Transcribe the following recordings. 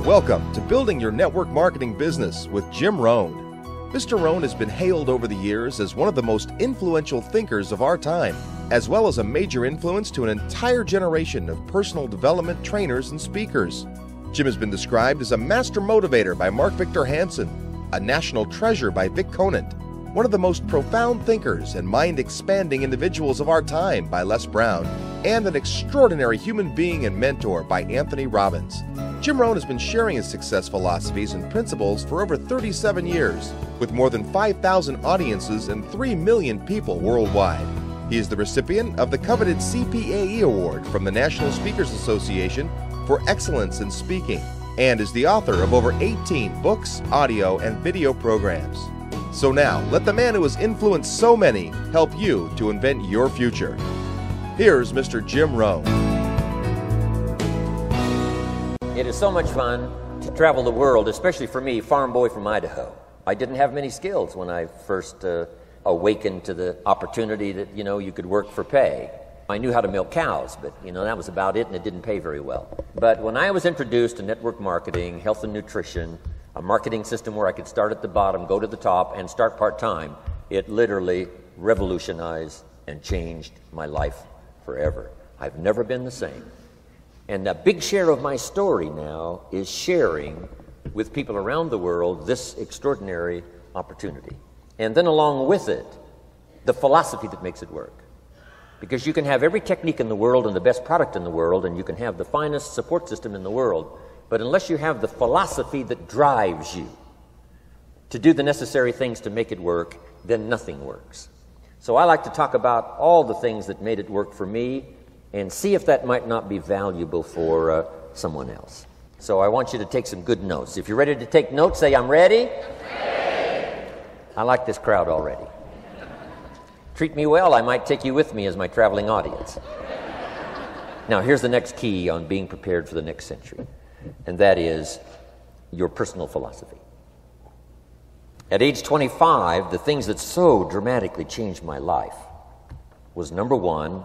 Welcome to Building Your Network Marketing Business with Jim Rohn. Mr. Rohn has been hailed over the years as one of the most influential thinkers of our time, as well as a major influence to an entire generation of personal development trainers and speakers. Jim has been described as a master motivator by Mark Victor Hansen, a national treasure by Vic Conant, one of the most profound thinkers and mind-expanding individuals of our time by Les Brown, and an extraordinary human being and mentor by Anthony Robbins. Jim Rohn has been sharing his success philosophies and principles for over 37 years, with more than 5,000 audiences and 3 million people worldwide. He is the recipient of the coveted CPAE Award from the National Speakers Association for excellence in speaking, and is the author of over 18 books, audio, and video programs. So now, let the man who has influenced so many help you to invent your future. Here's Mr. Jim Rohn. It is so much fun to travel the world, especially for me, farm boy from Idaho. I didn't have many skills when I first awakened to the opportunity that, you could work for pay. I knew how to milk cows, but, that was about it, and it didn't pay very well. But when I was introduced to network marketing, health and nutrition, a marketing system where I could start at the bottom, go to the top, and start part-time, it literally revolutionized and changed my life forever. I've never been the same. And a big share of my story now is sharing with people around the world this extraordinary opportunity. And then along with it, the philosophy that makes it work. Because you can have every technique in the world and the best product in the world, and you can have the finest support system in the world, but unless you have the philosophy that drives you to do the necessary things to make it work, then nothing works. So I like to talk about all the things that made it work for me and see if that might not be valuable for someone else. So I want you to take some good notes. If you're ready to take notes, say, I'm ready. I like this crowd already. Treat me well, I might take you with me as my traveling audience. Now, here's the next key on being prepared for the next century, and that is your personal philosophy. At age 25, the things that so dramatically changed my life was, number one,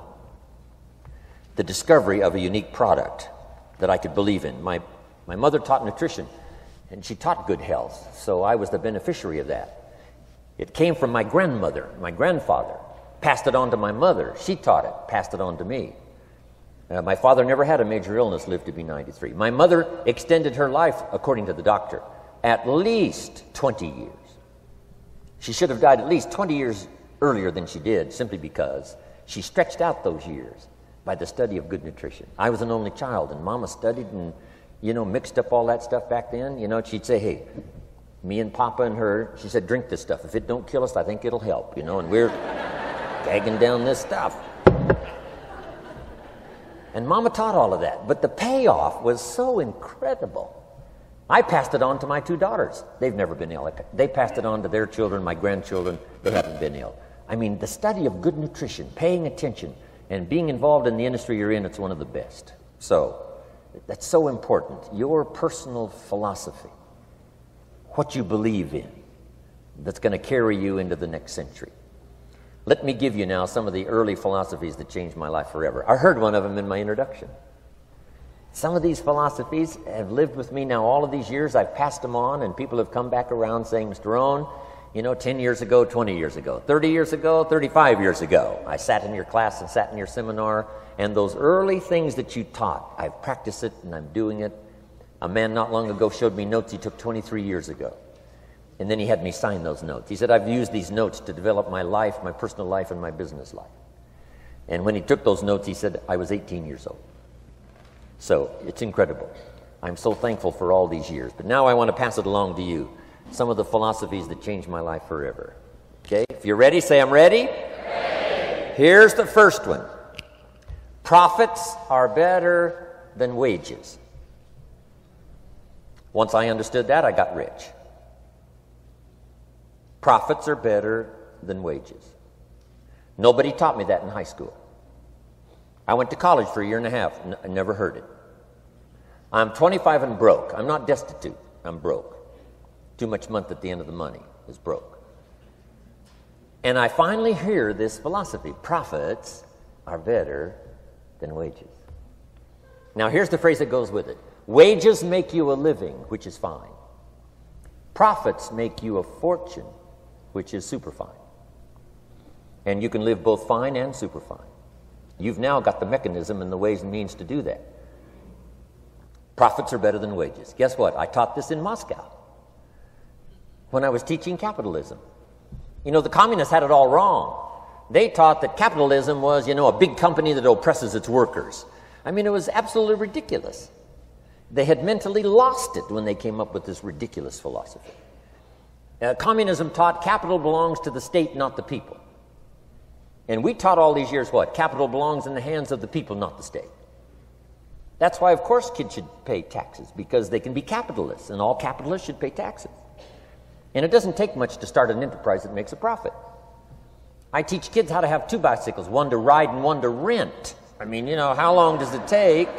the discovery of a unique product that I could believe in. My mother taught nutrition, and she taught good health, so I was the beneficiary of that. It came from my grandmother, my grandfather, passed it on to my mother. She taught it, passed it on to me. My father never had a major illness, lived to be 93. My mother extended her life, according to the doctor, at least 20 years. She should have died at least 20 years earlier than she did, simply because she stretched out those years by the study of good nutrition. I was an only child, and Mama studied and, mixed up all that stuff back then. She'd say, hey, me and Papa and her, she said, drink this stuff. If it don't kill us, I think it'll help, and we're gagging down this stuff. And Mama taught all of that, but the payoff was so incredible. I passed it on to my 2 daughters. They've never been ill. They passed it on to their children, my grandchildren. They haven't been ill. I mean, the study of good nutrition, paying attention, and being involved in the industry you're in, it's one of the best. So, that's so important. Your personal philosophy, what you believe in, that's going to carry you into the next century. Let me give you now some of the early philosophies that changed my life forever. I heard one of them in my introduction. Some of these philosophies have lived with me now all of these years. I've passed them on, and people have come back around saying, Mr. Rohn, 10 years ago, 20 years ago, 30 years ago, 35 years ago, I sat in your class and sat in your seminar, and those early things that you taught, I've practiced it and I'm doing it. A man not long ago showed me notes he took 23 years ago. And then he had me sign those notes. He said, I've used these notes to develop my life, my personal life, and my business life. And when he took those notes, he said, I was 18 years old. So it's incredible. I'm so thankful for all these years. But now I want to pass it along to you. Some of the philosophies that changed my life forever. Okay? If you're ready, say, I'm ready. Ready. Here's the first one. Profits are better than wages. Once I understood that, I got rich. Profits are better than wages. Nobody taught me that in high school. I went to college for a year and a half. I never heard it. I'm 25 and broke. I'm not destitute. I'm broke. Too much month at the end of the money is broke. And I finally hear this philosophy. Profits are better than wages. Now here's the phrase that goes with it. Wages make you a living, which is fine. Profits make you a fortune, which is super fine. And you can live both fine and super fine. You've now got the mechanism and the ways and means to do that. Profits are better than wages. Guess what? I taught this in Moscow when I was teaching capitalism. You know, the communists had it all wrong. They taught that capitalism was, a big company that oppresses its workers. I mean, it was absolutely ridiculous. They had mentally lost it when they came up with this ridiculous philosophy. Communism taught capital belongs to the state, not the people. And we taught all these years what? Capital belongs in the hands of the people, not the state. That's why, of course, kids should pay taxes, because they can be capitalists, and all capitalists should pay taxes. And it doesn't take much to start an enterprise that makes a profit. I teach kids how to have two bicycles, one to ride and one to rent. I mean, how long does it take?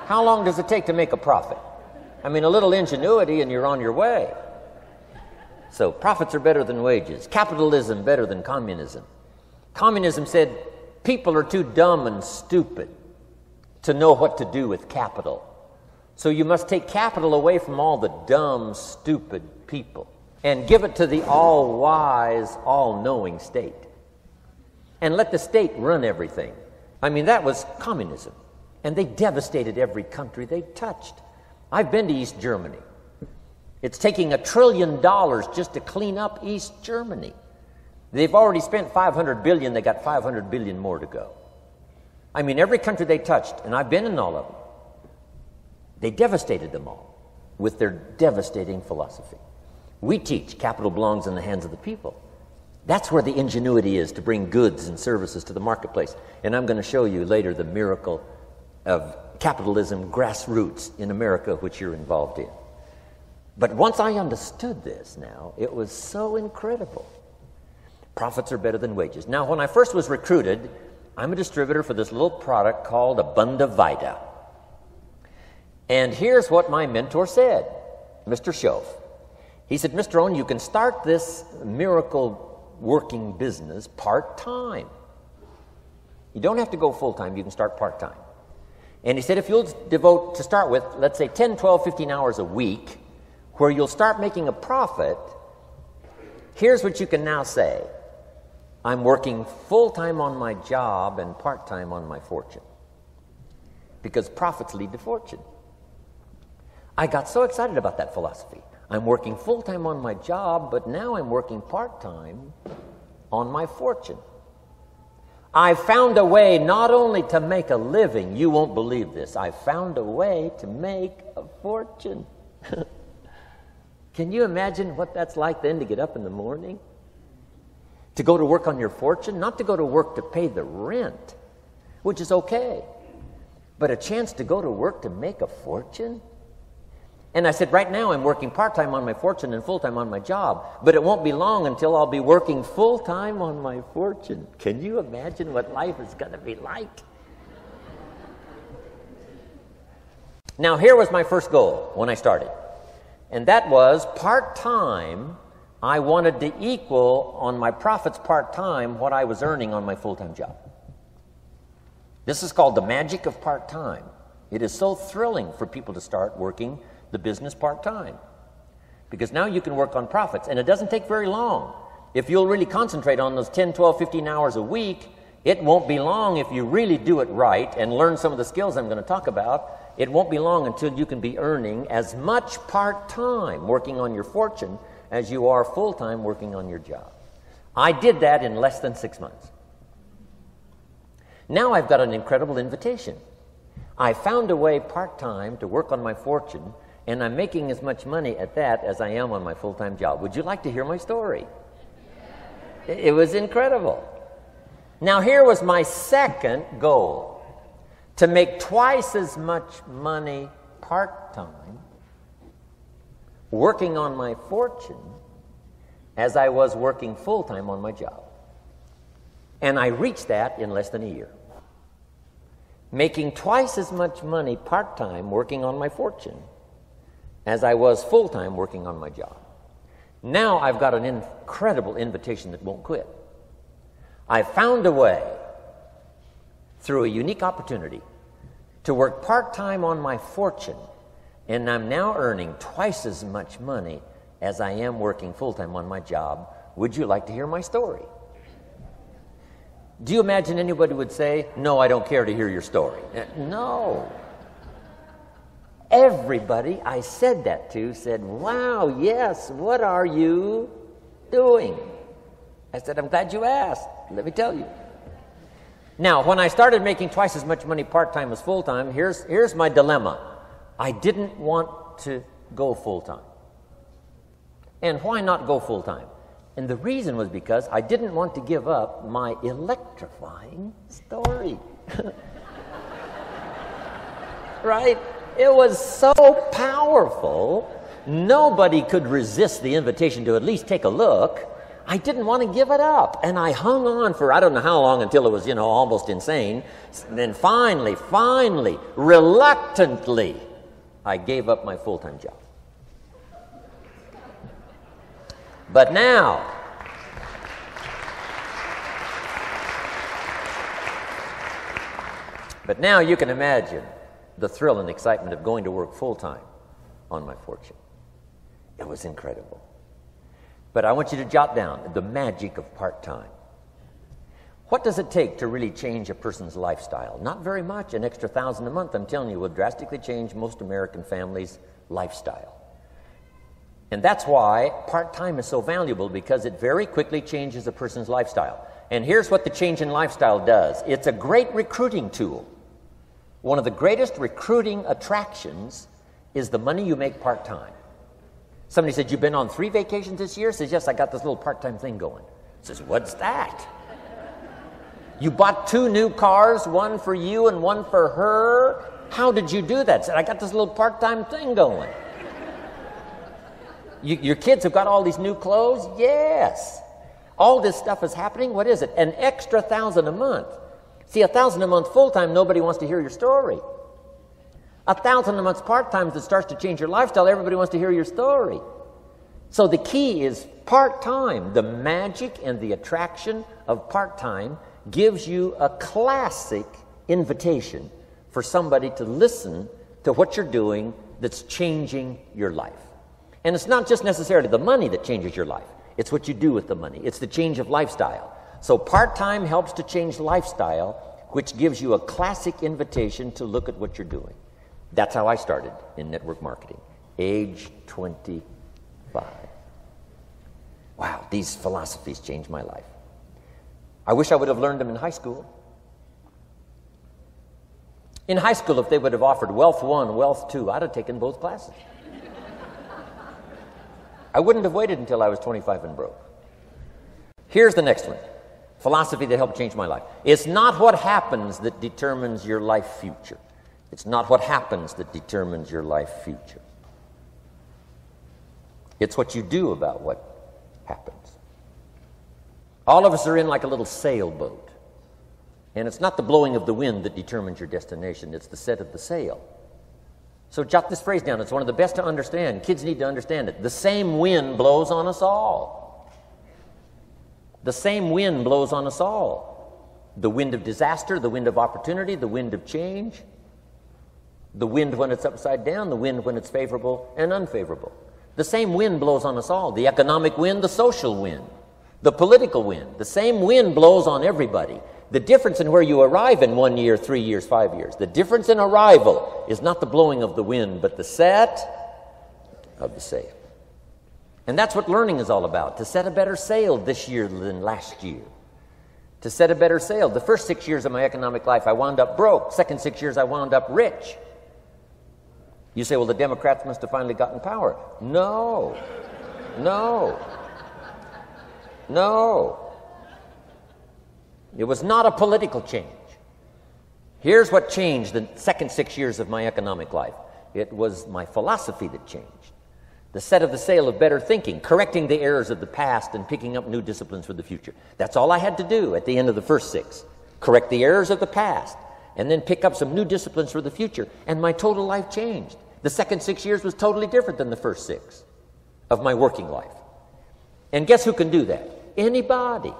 How long does it take to make a profit? I mean, a little ingenuity and you're on your way. So profits are better than wages. Capitalism better than communism. Communism said people are too dumb and stupid to know what to do with capital. So you must take capital away from all the dumb, stupid people and give it to the all-wise, all-knowing state. And let the state run everything. I mean, that was communism. And they devastated every country they touched. I've been to East Germany. It's taking $1 trillion just to clean up East Germany. They've already spent $500 billion. They got $500 billion more to go. I mean, every country they touched, and I've been in all of them, they devastated them all with their devastating philosophy. We teach capital belongs in the hands of the people. That's where the ingenuity is to bring goods and services to the marketplace. And I'm going to show you later the miracle of capitalism grassroots in America, which you're involved in. But once I understood this now, it was so incredible. Profits are better than wages. Now, when I first was recruited, I'm a distributor for this little product called Abunda Vita. And here's what my mentor said, Mr. Schoaf. He said, Mr. Rohn, you can start this miracle working business part-time. You don't have to go full-time. You can start part-time. And he said, if you'll devote, to start with, let's say 10, 12, 15 hours a week, where you'll start making a profit, here's what you can now say. I'm working full-time on my job and part-time on my fortune. Because profits lead to fortune. I got so excited about that philosophy. I'm working full-time on my job, but now I'm working part-time on my fortune. I found a way not only to make a living, you won't believe this, I found a way to make a fortune. Can you imagine what that's like then to get up in the morning? To go to work on your fortune? Not to go to work to pay the rent, which is okay, but a chance to go to work to make a fortune? And I said, right now I'm working part-time on my fortune and full-time on my job, but it won't be long until I'll be working full-time on my fortune. Can you imagine what life is going to be like? Now, here was my first goal when I started, and that was part-time. I wanted to equal on my profits part-time what I was earning on my full-time job. This is called the magic of part-time. It is so thrilling for people to start working the business part-time, because now you can work on profits, and it doesn't take very long. If you'll really concentrate on those 10, 12, 15 hours a week, it won't be long if you really do it right and learn some of the skills I'm going to talk about. It won't be long until you can be earning as much part-time working on your fortune as you are full-time working on your job. I did that in less than 6 months. Now I've got an incredible invitation. I found a way part-time to work on my fortune, and I'm making as much money at that as I am on my full-time job. Would you like to hear my story? It was incredible. Now, here was my second goal, to make twice as much money part-time working on my fortune as I was working full-time on my job. And I reached that in less than a year. Making twice as much money part-time working on my fortune as I was full-time working on my job. Now I've got an incredible invitation that won't quit. I found a way, through a unique opportunity, to work part-time on my fortune And I'm now earning twice as much money as I am working full-time on my job. Would you like to hear my story? Do you imagine anybody would say, no, I don't care to hear your story? No. Everybody I said that to said, wow, yes, what are you doing? I said, I'm glad you asked. Let me tell you. Now, when I started making twice as much money part-time as full-time, here's my dilemma. I didn't want to go full-time. And why not go full-time? And the reason was because I didn't want to give up my electrifying story. Right? It was so powerful, nobody could resist the invitation to at least take a look. I didn't want to give it up. And I hung on for I don't know how long until it was, almost insane. And then finally, reluctantly, I gave up my full-time job. But now, you can imagine the thrill and excitement of going to work full-time on my fortune. It was incredible. But I want you to jot down the magic of part-time. What does it take to really change a person's lifestyle? Not very much. An extra $1,000 a month, I'm telling you, will drastically change most American families' lifestyle. And that's why part-time is so valuable, because it very quickly changes a person's lifestyle. And here's what the change in lifestyle does. It's a great recruiting tool. One of the greatest recruiting attractions is the money you make part-time. Somebody said, you've been on 3 vacations this year? Says, yes, I got this little part-time thing going. Says, what's that? You bought 2 new cars, one for you and one for her? How did you do that? Said, I got this little part-time thing going. Your kids have got all these new clothes? Yes. All this stuff is happening. What is it? An extra $1,000 a month. See, $1,000 a month full-time, nobody wants to hear your story. $1,000 a month part-time that starts to change your lifestyle, everybody wants to hear your story. So the key is part-time. The magic and the attraction of part-time gives you a classic invitation for somebody to listen to what you're doing that's changing your life. And it's not just necessarily the money that changes your life. It's what you do with the money. It's the change of lifestyle. So part-time helps to change lifestyle, which gives you a classic invitation to look at what you're doing. That's how I started in network marketing, age 25. Wow, these philosophies changed my life. I wish I would have learned them in high school. In high school, if they would have offered Wealth 1, Wealth 2, I'd have taken both classes. I wouldn't have waited until I was 25 and broke. Here's the next one. Philosophy that helped change my life. It's not what happens that determines your life future. It's not what happens that determines your life future. It's what you do about what happens. All of us are in like a little sailboat. And it's not the blowing of the wind that determines your destination. It's the set of the sail. So jot this phrase down. It's one of the best to understand. Kids need to understand it. The same wind blows on us all. The same wind blows on us all. The wind of disaster, the wind of opportunity, the wind of change. The wind when it's upside down, the wind when it's favorable and unfavorable. The same wind blows on us all. The economic wind, the social wind, the political wind. The same wind blows on everybody. The difference in where you arrive in 1 year, 3 years, 5 years, the difference in arrival is not the blowing of the wind, but the set of the sail. And that's what learning is all about, to set a better sail this year than last year. To set a better sail. The first 6 years of my economic life, I wound up broke. Second 6 years, I wound up rich. You say, well, the Democrats must have finally gotten power. No. It was not a political change. Here's what changed the second 6 years of my economic life. It was my philosophy that changed. The set of the sail of better thinking, correcting the errors of the past and picking up new disciplines for the future. That's all I had to do at the end of the first 6. Correct the errors of the past and then pick up some new disciplines for the future. And my total life changed. The second 6 years was totally different than the first 6 of my working life. And guess who can do that? Anybody.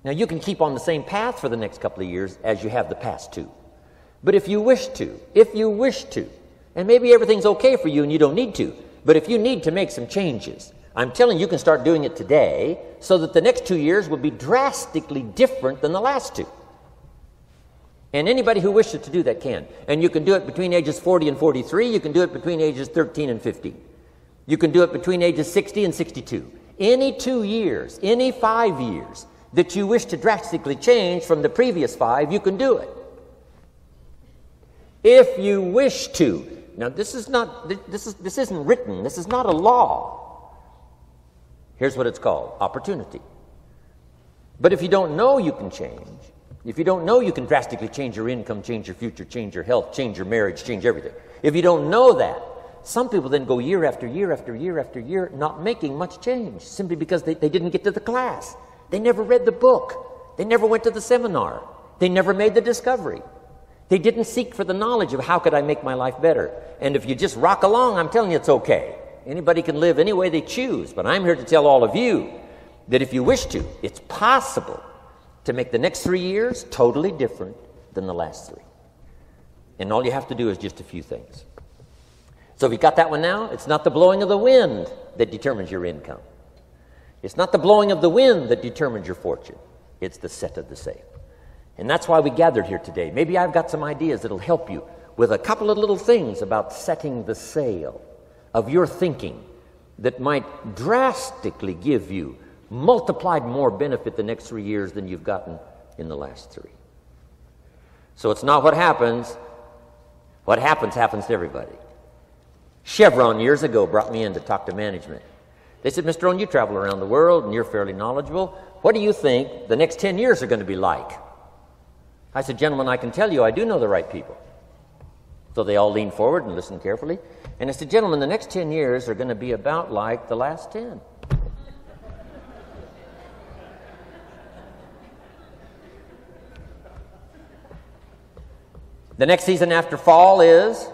Now, you can keep on the same path for the next couple of years as you have the past 2. But if you wish to, And maybe everything's okay for you and you don't need to. But if you need to make some changes, I'm telling you can start doing it today so that the next 2 years will be drastically different than the last 2. And anybody who wishes to do that can. And you can do it between ages 40 and 43. You can do it between ages 13 and 15. You can do it between ages 60 and 62. Any 2 years, any 5 years that you wish to drastically change from the previous 5, you can do it. If you wish to. Now this isn't written. This is not a law. Here's what it's called: opportunity. But if you don't know you can change, if you don't know you can drastically change your income, change your future, change your health, change your marriage, change everything, if you don't know that, some people then go year after year after year after year not making much change simply because they didn't get to the class. They never read the book. They never went to the seminar. They never made the discovery. They didn't seek for the knowledge of how could I make my life better. And if you just rock along, I'm telling you it's okay. Anybody can live any way they choose. But I'm here to tell all of you that if you wish to, it's possible to make the next 3 years totally different than the last 3. And all you have to do is just a few things. So if you got that one now, it's not the blowing of the wind that determines your income. It's not the blowing of the wind that determines your fortune. It's the set of the sail. And that's why we gathered here today. Maybe I've got some ideas that'll help you with a couple of little things about setting the sail of your thinking that might drastically give you multiplied more benefit the next 3 years than you've gotten in the last 3. So it's not what happens. What happens to everybody. Chevron years ago brought me in to talk to management. They said, Mr. Rohn, you travel around the world and you're fairly knowledgeable. What do you think the next 10 years are going to be like? I said, gentlemen, I can tell you I do know the right people. So they all leaned forward and listened carefully. And I said, gentlemen, the next 10 years are going to be about like the last 10. The next season after fall is,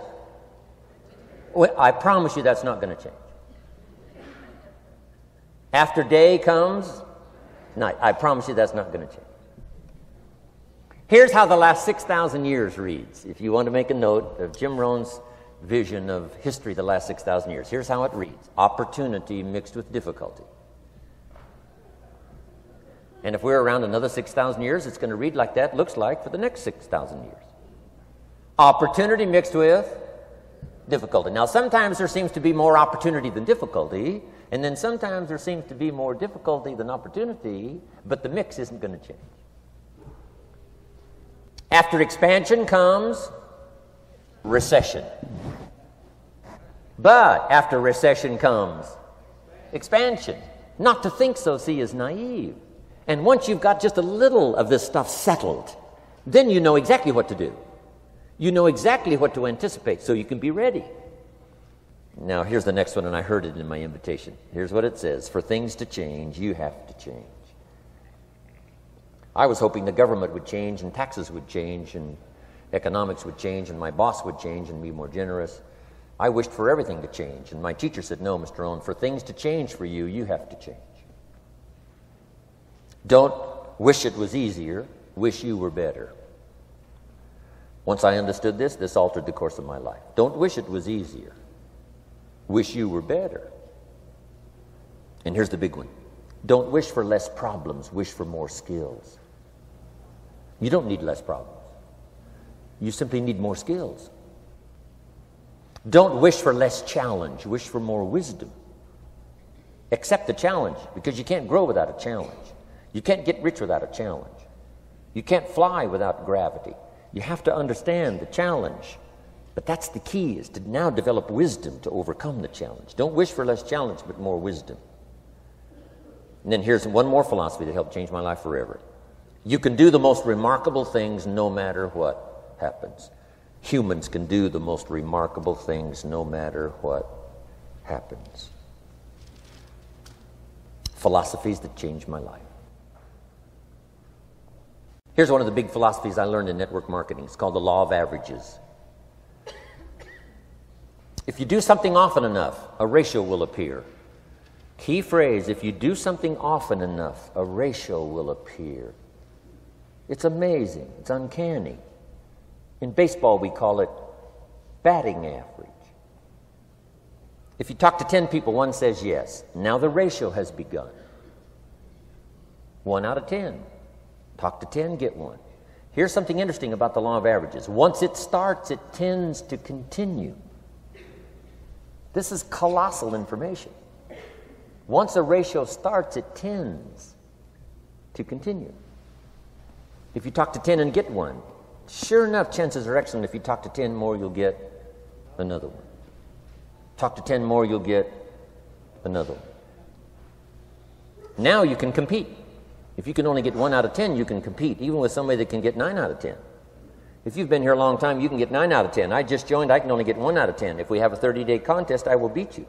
well, I promise you that's not going to change. After day comes night. I promise you that's not going to change. Here's how the last 6,000 years reads. If you want to make a note of Jim Rohn's vision of history the last 6,000 years, here's how it reads. Opportunity mixed with difficulty. And if we're around another 6,000 years, it's going to read like that looks like for the next 6,000 years. Opportunity mixed with difficulty. Now, sometimes there seems to be more opportunity than difficulty, and then sometimes there seems to be more difficulty than opportunity, but the mix isn't going to change. After expansion comes recession. But after recession comes expansion. Not to think so, see, is naive. And once you've got just a little of this stuff settled, then you know exactly what to do. You know exactly what to anticipate, so you can be ready. Now, here's the next one, and I heard it in my invitation. Here's what it says. For things to change, you have to change. I was hoping the government would change, and taxes would change, and economics would change, and my boss would change and be more generous. I wished for everything to change, and my teacher said, no, Mr. Rohn, for things to change for you, you have to change. Don't wish it was easier, wish you were better. Once I understood this, this altered the course of my life. Don't wish it was easier. Wish you were better. And here's the big one. Don't wish for less problems. Wish for more skills. You don't need less problems. You simply need more skills. Don't wish for less challenge. Wish for more wisdom. Accept the challenge, because you can't grow without a challenge. You can't get rich without a challenge. You can't fly without gravity. You have to understand the challenge. But that's the key, is to now develop wisdom to overcome the challenge. Don't wish for less challenge, but more wisdom. And then here's one more philosophy that helped change my life forever. You can do the most remarkable things no matter what happens. Humans can do the most remarkable things no matter what happens. Philosophies that changed my life. Here's one of the big philosophies I learned in network marketing. It's called the law of averages. If you do something often enough, a ratio will appear. Key phrase, if you do something often enough, a ratio will appear. It's amazing. It's uncanny. In baseball, we call it batting average. If you talk to 10 people, one says yes. Now the ratio has begun. 1 out of 10. Talk to 10, get 1. Here's something interesting about the law of averages. Once it starts, it tends to continue. This is colossal information. Once a ratio starts, it tends to continue. If you talk to 10 and get 1, sure enough, chances are excellent. If you talk to 10 more, you'll get another one. Talk to 10 more, you'll get another one. Now you can compete. If you can only get 1 out of 10, you can compete, even with somebody that can get 9 out of 10. If you've been here a long time, you can get 9 out of 10. I just joined, I can only get 1 out of 10. If we have a 30-day contest, I will beat you.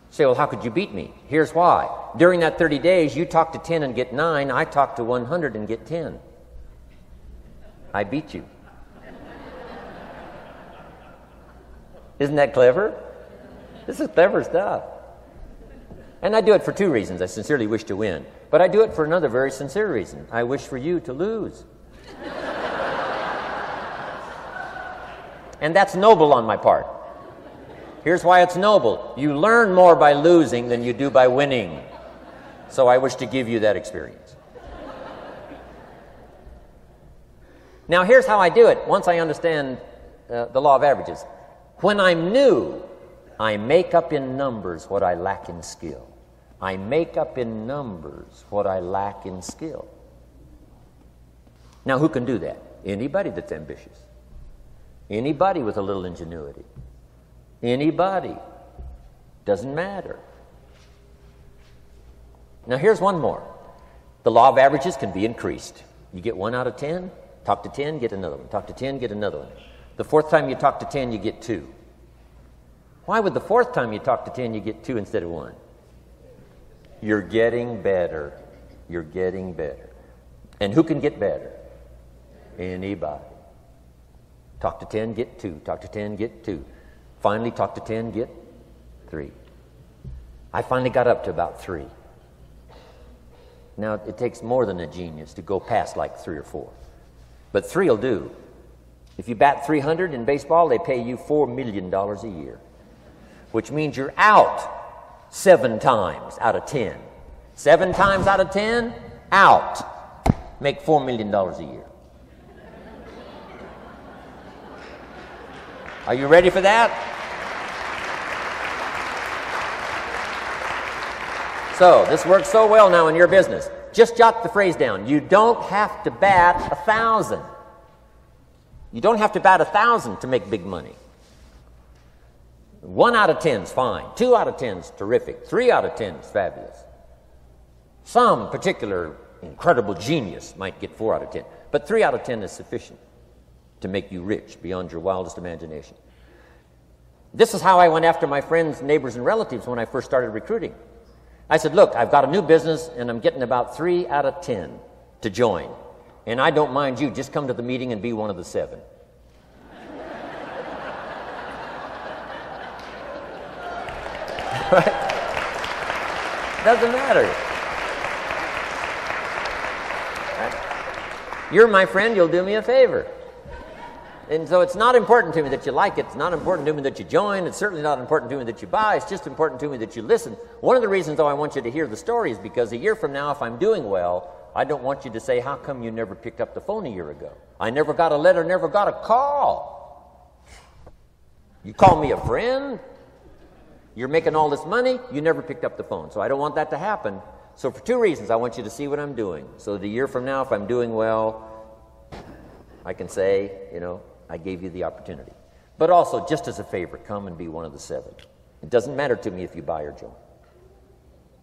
Say, well, how could you beat me? Here's why. During that 30 days, you talk to 10 and get 9. I talk to 100 and get 10. I beat you. Isn't that clever? This is clever stuff. And I do it for 2 reasons. I sincerely wish to win. But I do it for another very sincere reason. I wish for you to lose. And that's noble on my part. Here's why it's noble. You learn more by losing than you do by winning. So I wish to give you that experience. Now here's how I do it once I understand the law of averages. When I'm new, I make up in numbers what I lack in skill. I make up in numbers what I lack in skill. Now who can do that? Anybody that's ambitious. Anybody with a little ingenuity. Anybody. Doesn't matter. Now here's one more. The law of averages can be increased. You get 1 out of 10, talk to 10, get another one. Talk to 10, get another one. The 4th time you talk to 10, you get 2. Why would the 4th time you talk to 10, you get 2 instead of 1? You're getting better. You're getting better. And who can get better? Anybody. Talk to 10, get 2. Talk to 10, get 2. Finally, talk to 10, get 3. I finally got up to about 3. Now, it takes more than a genius to go past like 3 or 4. But 3 will do. If you bat 300 in baseball, they pay you $4 million a year, which means you're out 7 times out of 10. 7 times out of 10, out. Make $4 million a year. Are you ready for that? So, this works so well now in your business. Just jot the phrase down. You don't have to bat 1,000. You don't have to bat 1,000 to make big money. 1 out of 10 is fine. 2 out of 10 is terrific. 3 out of 10 is fabulous. Some particular incredible genius might get 4 out of 10. But 3 out of 10 is sufficient to make you rich beyond your wildest imagination. This is how I went after my friends, neighbors, and relatives when I first started recruiting. I said, look, I've got a new business, and I'm getting about 3 out of 10 to join. And I don't mind you. Just come to the meeting and be one of the 7. Right? Doesn't matter. Right? You're my friend, you'll do me a favor. And so it's not important to me that you like it. It's not important to me that you join. It's certainly not important to me that you buy. It's just important to me that you listen. One of the reasons, though, I want you to hear the story is because a year from now, if I'm doing well, I don't want you to say, how come you never picked up the phone a year ago? I never got a letter, never got a call. You call me a friend? You're making all this money, you never picked up the phone. So I don't want that to happen. So for 2 reasons, I want you to see what I'm doing. So that a year from now, if I'm doing well, I can say, I gave you the opportunity. But also, just as a favor, come and be one of the 7. It doesn't matter to me if you buy or join.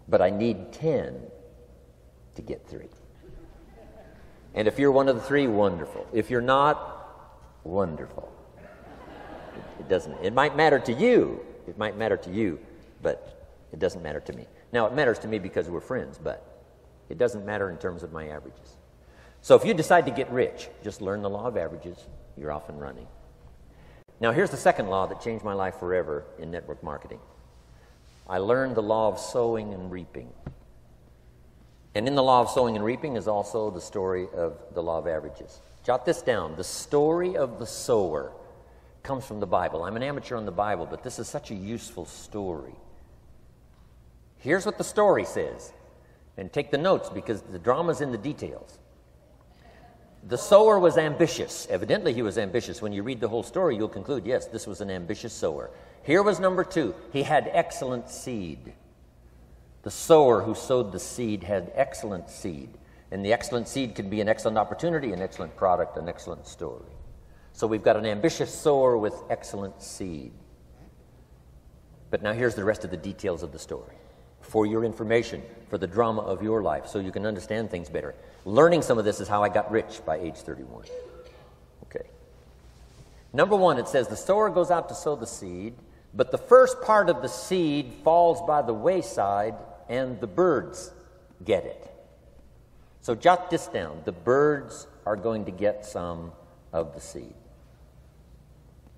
But I need 10 to get 3. And if you're one of the 3, wonderful. If you're not, wonderful. It might matter to you. It might matter to you, but it doesn't matter to me. Now, it matters to me because we're friends, but it doesn't matter in terms of my averages. So if you decide to get rich, just learn the law of averages. You're off and running. Now, here's the second law that changed my life forever in network marketing. I learned the law of sowing and reaping. And in the law of sowing and reaping is also the story of the law of averages. Jot this down. The story of the sower comes from the Bible. I'm an amateur on the Bible, but this is such a useful story. Here's what the story says. And take the notes because the drama's in the details. The sower was ambitious. Evidently he was ambitious. When you read the whole story, you'll conclude, yes, this was an ambitious sower. Here was number 2. He had excellent seed. The sower who sowed the seed had excellent seed. And the excellent seed can be an excellent opportunity, an excellent product, an excellent story. So we've got an ambitious sower with excellent seed. But now here's the rest of the details of the story. For your information, for the drama of your life, so you can understand things better. Learning some of this is how I got rich by age 31. Okay. Number 1, it says the sower goes out to sow the seed, but the first part of the seed falls by the wayside and the birds get it. So jot this down. The birds are going to get some of the seed.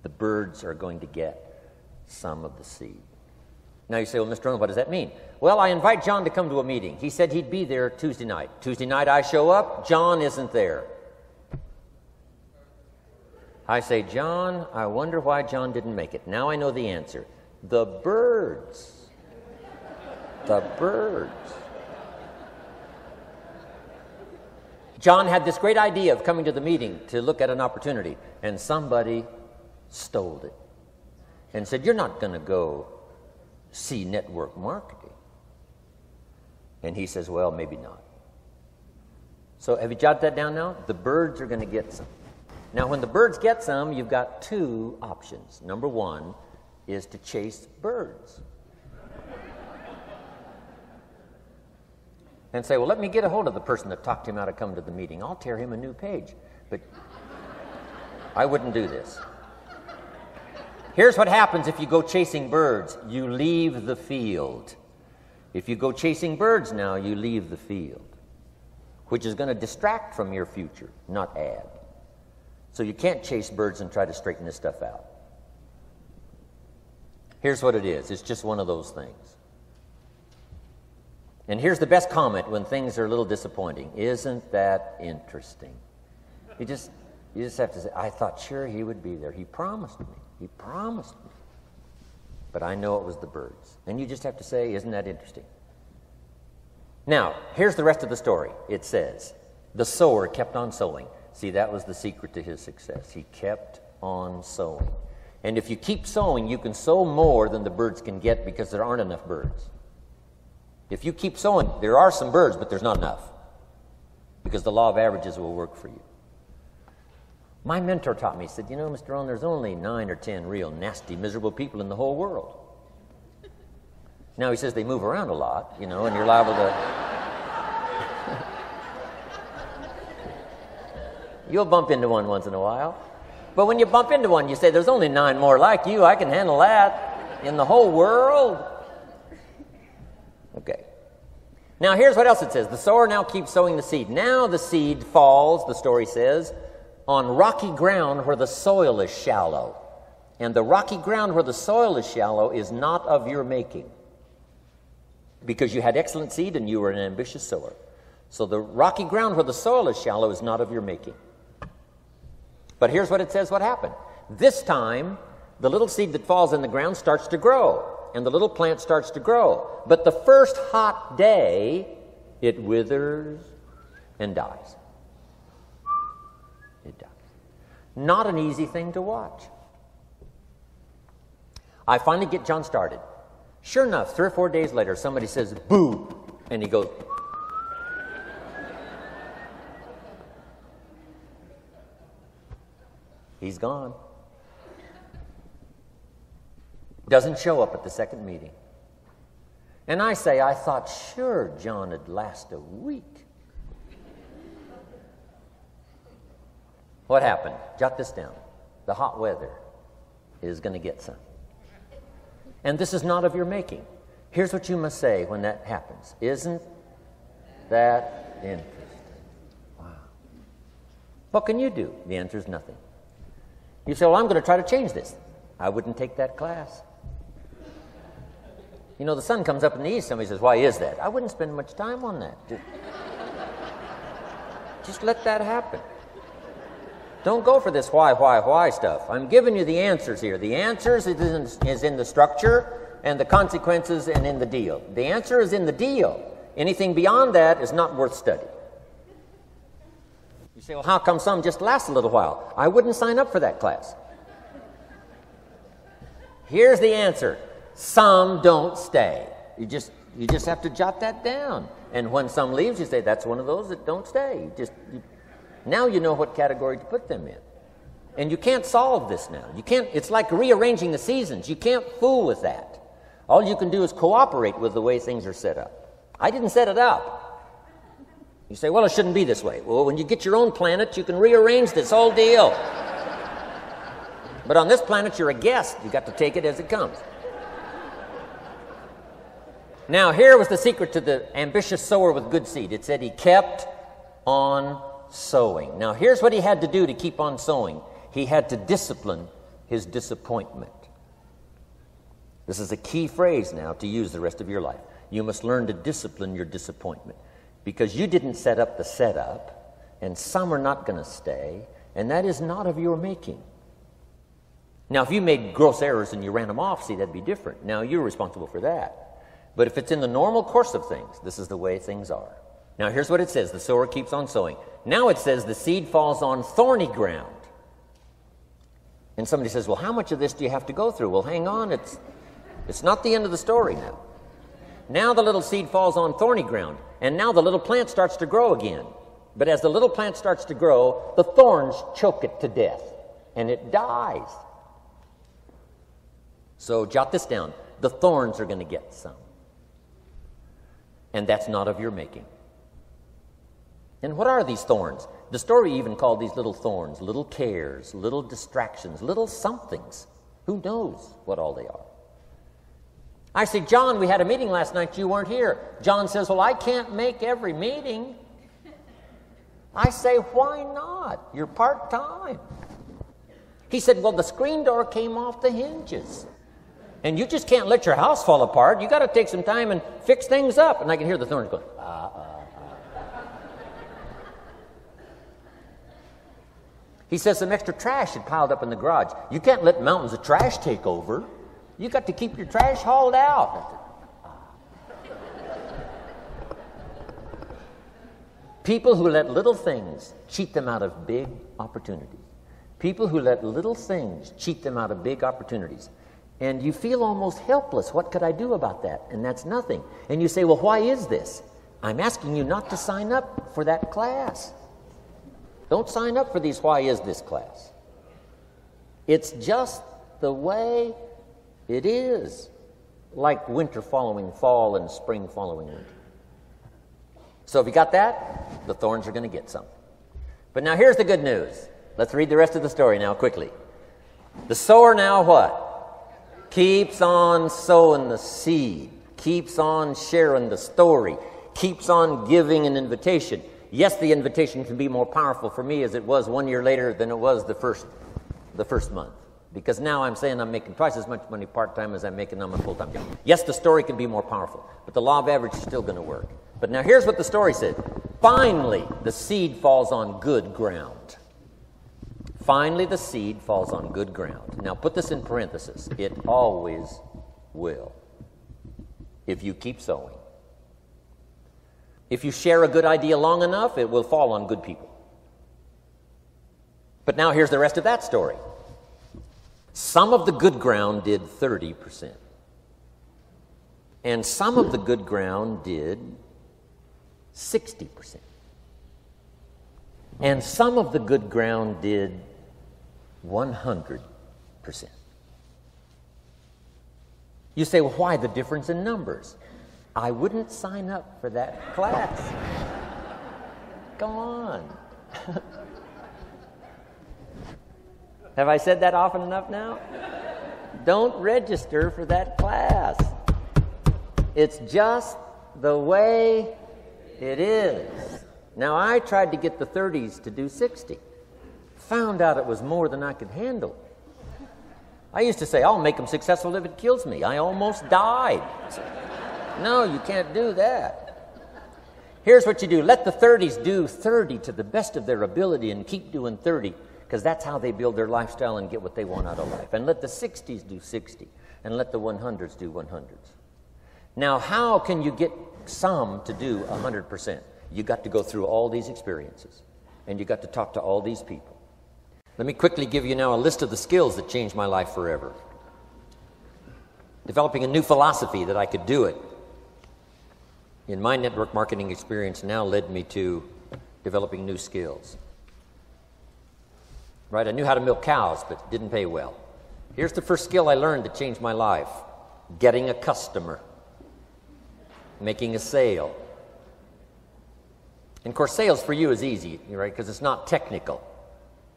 The birds are going to get some of the seed. Now you say, well, Mr. Rohn, what does that mean? Well, I invite John to come to a meeting. He said he'd be there Tuesday night. Tuesday night I show up, John isn't there. I say, John, I wonder why John didn't make it. Now I know the answer. The birds. The birds. John had this great idea of coming to the meeting to look at an opportunity, and somebody stole it and said, you're not going to go see network marketing. And he says, well, maybe not. So have you jotted that down now? The birds are going to get some. Now, when the birds get some, you've got 2 options. Number 1 is to chase birds. And say, well, let me get a hold of the person that talked him out of coming to the meeting. I'll tear him a new page. But I wouldn't do this. Here's what happens if you go chasing birds. You leave the field. If you go chasing birds now, you leave the field, which is going to distract from your future, not add. So you can't chase birds and try to straighten this stuff out. Here's what it is. It's just one of those things. And here's the best comment when things are a little disappointing. Isn't that interesting? You just have to say, I thought sure he would be there. He promised me. He promised me. But I know it was the birds. And you just have to say, isn't that interesting? Now, here's the rest of the story. It says, the sower kept on sowing. See, that was the secret to his success. He kept on sowing. And if you keep sowing, you can sow more than the birds can get because there aren't enough birds. If you keep sowing, there are some birds, but there's not enough because the law of averages will work for you. My mentor taught me, he said, you know, Mr. Rohn, there's only 9 or 10 real nasty, miserable people in the whole world. Now, he says they move around a lot, you know, and you're liable to... You'll bump into one once in a while. But when you bump into one, you say, there's only 9 more like you. I can handle that in the whole world. Okay. Now, here's what else it says. The sower now keeps sowing the seed. Now the seed falls, the story says, on rocky ground where the soil is shallow. And the rocky ground where the soil is shallow is not of your making, because you had excellent seed and you were an ambitious sower. So the rocky ground where the soil is shallow is not of your making. But here's what it says what happened. This time, the little seed that falls in the ground starts to grow, and the little plant starts to grow. But the first hot day, it withers and dies. It dies. Not an easy thing to watch. I finally get John started. Sure enough, 3 or 4 days later, somebody says, boo, and he goes, he's gone. Doesn't show up at the second meeting. And I say, I thought sure John would last a week. What happened? Jot this down. The hot weather is going to get some. And this is not of your making. Here's what you must say when that happens. Isn't that interesting? Wow. What can you do? The answer is nothing. You say, well, I'm going to try to change this. I wouldn't take that class. You know, the sun comes up in the east. Somebody says, why is that? I wouldn't spend much time on that. Just let that happen. Don't go for this why stuff. I'm giving you the answers here. The answers is in the structure and the consequences and in the deal. The answer is in the deal. Anything beyond that is not worth study. You say, well, how come some just last a little while? I wouldn't sign up for that class. Here's the answer. Some don't stay. You just have to jot that down. And when some leaves, you say, that's one of those that don't stay. Now you know what category to put them in. And you can't solve this now. It's like rearranging the seasons. You can't fool with that. All you can do is cooperate with the way things are set up. I didn't set it up. You say, well, it shouldn't be this way. Well, when you get your own planet, you can rearrange this whole deal. But on this planet, you're a guest. You got to take it as it comes. Now, here was the secret to the ambitious sower with good seed. It said he kept on sowing. Now, here's what he had to do to keep on sowing. He had to discipline his disappointment. This is a key phrase now to use the rest of your life. You must learn to discipline your disappointment, because you didn't set up the setup, and some are not going to stay, and that is not of your making. Now, if you made gross errors and you ran them off, see, that'd be different. Now, you're responsible for that. But if it's in the normal course of things, this is the way things are. Now, here's what it says. The sower keeps on sowing. Now it says the seed falls on thorny ground. And somebody says, well, how much of this do you have to go through? Well, hang on. It's not the end of the story now. Now the little seed falls on thorny ground. And now the little plant starts to grow again. But as the little plant starts to grow, the thorns choke it to death. And it dies. So jot this down. The thorns are going to get some. And that's not of your making. And what are these thorns? The story even called these little thorns, little cares, little distractions, little somethings. Who knows what all they are? I say, John, we had a meeting last night. You weren't here. John says, well, I can't make every meeting. I say, why not? You're part-time. He said, well, the screen door came off the hinges. And you just can't let your house fall apart. You got to take some time and fix things up. And I can hear the thorns going, He says some extra trash had piled up in the garage. You can't let mountains of trash take over. You got to keep your trash hauled out. People who let little things cheat them out of big opportunities. People who let little things cheat them out of big opportunities. And you feel almost helpless. What could I do about that? And that's nothing. And you say, well, why is this? I'm asking you not to sign up for that class. Don't sign up for these why is this class. It's just the way it is. Like winter following fall and spring following winter. So if you got that, the thorns are going to get some. But now here's the good news. Let's read the rest of the story now quickly. The sower now what? Keeps on sowing the seed. Keeps on sharing the story. Keeps on giving an invitation. Yes, the invitation can be more powerful for me as it was 1 year later than it was the first month. Because now I'm saying I'm making twice as much money part-time as I'm making on my full-time job. Yes, the story can be more powerful, but the law of average is still going to work. But now here's what the story said. Finally, the seed falls on good ground. Finally, the seed falls on good ground. Now put this in parentheses. It always will, if you keep sowing. If you share a good idea long enough, it will fall on good people. But now here's the rest of that story. Some of the good ground did 30%. And some of the good ground did 60%. And some of the good ground did 100%. You say, well, why the difference in numbers? I wouldn't sign up for that class. Go on. Have I said that often enough now? Don't register for that class. It's just the way it is. Now, I tried to get the 30s to do 60. Found out it was more than I could handle. I used to say, I'll make them successful if it kills me. I almost died. No, you can't do that. Here's what you do. Let the 30s do 30 to the best of their ability and keep doing 30. because that's how they build their lifestyle and get what they want out of life. And let the 60s do 60, and let the 100s do 100s. Now, how can you get some to do 100%? You got to go through all these experiences, and you got to talk to all these people. Let me quickly give you now a list of the skills that changed my life forever. Developing a new philosophy that I could do it in my network marketing experience now led me to developing new skills. Right? I knew how to milk cows, but it didn't pay well. Here's the first skill I learned that changed my life: getting a customer, making a sale. And of course, sales for you is easy, right? Because it's not technical.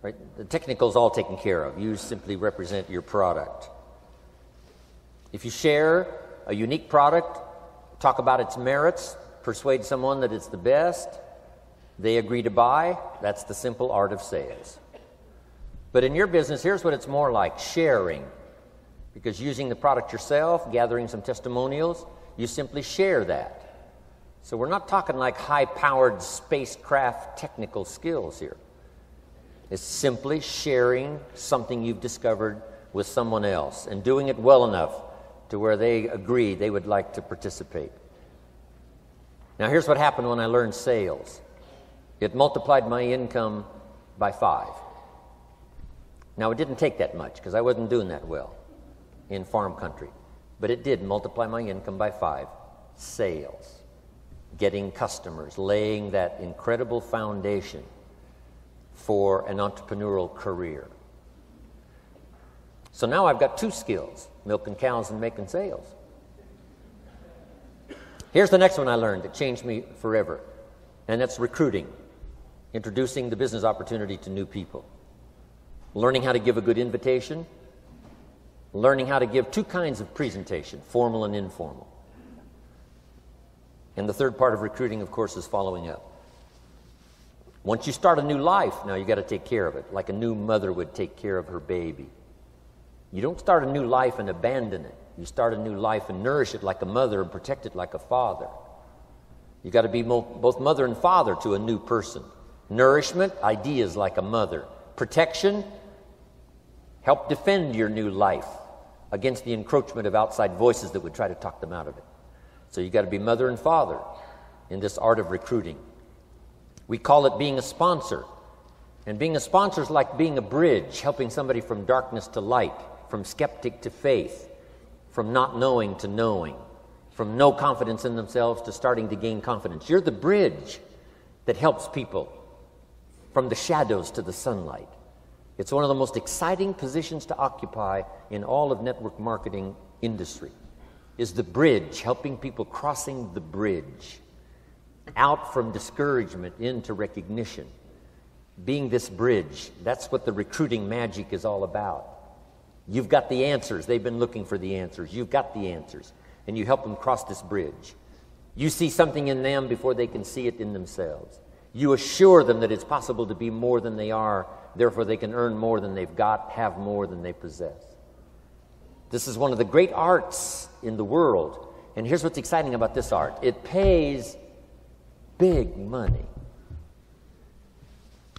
Right? The technical is all taken care of. You simply represent your product. If you share a unique product, talk about its merits, persuade someone that it's the best, they agree to buy, that's the simple art of sales. But in your business, here's what it's more like: sharing. Because using the product yourself, gathering some testimonials, you simply share that. So we're not talking like high-powered spacecraft technical skills here. It's simply sharing something you've discovered with someone else and doing it well enough to where they agree they would like to participate. Now, here's what happened when I learned sales. It multiplied my income by 5. Now, it didn't take that much because I wasn't doing that well in farm country, but it did multiply my income by 5. Sales, getting customers, laying that incredible foundation for an entrepreneurial career. So now I've got 2 skills: milking cows and making sales. Here's the next one I learned that changed me forever, and that's recruiting, introducing the business opportunity to new people, learning how to give a good invitation, learning how to give 2 kinds of presentation, formal and informal. And the third part of recruiting, of course, is following up. Once you start a new life, now you got to take care of it, like a new mother would take care of her baby. You don't start a new life and abandon it. You start a new life and nourish it like a mother and protect it like a father. You got to be both mother and father to a new person. Nourishment, ideas like a mother. Protection, help defend your new life against the encroachment of outside voices that would try to talk them out of it. So you got to be mother and father in this art of recruiting. We call it being a sponsor. And being a sponsor is like being a bridge, helping somebody from darkness to light, from skeptic to faith, from not knowing to knowing, from no confidence in themselves to starting to gain confidence. You're the bridge that helps people from the shadows to the sunlight. It's one of the most exciting positions to occupy in all of network marketing industry, is the bridge, helping people crossing the bridge out from discouragement into recognition. Being this bridge, that's what the recruiting magic is all about. You've got the answers. They've been looking for the answers. You've got the answers, and you help them cross this bridge. You see something in them before they can see it in themselves. You assure them that it's possible to be more than they are, therefore they can earn more than they've got, have more than they possess. This is one of the great arts in the world, and here's what's exciting about this art. It pays big money.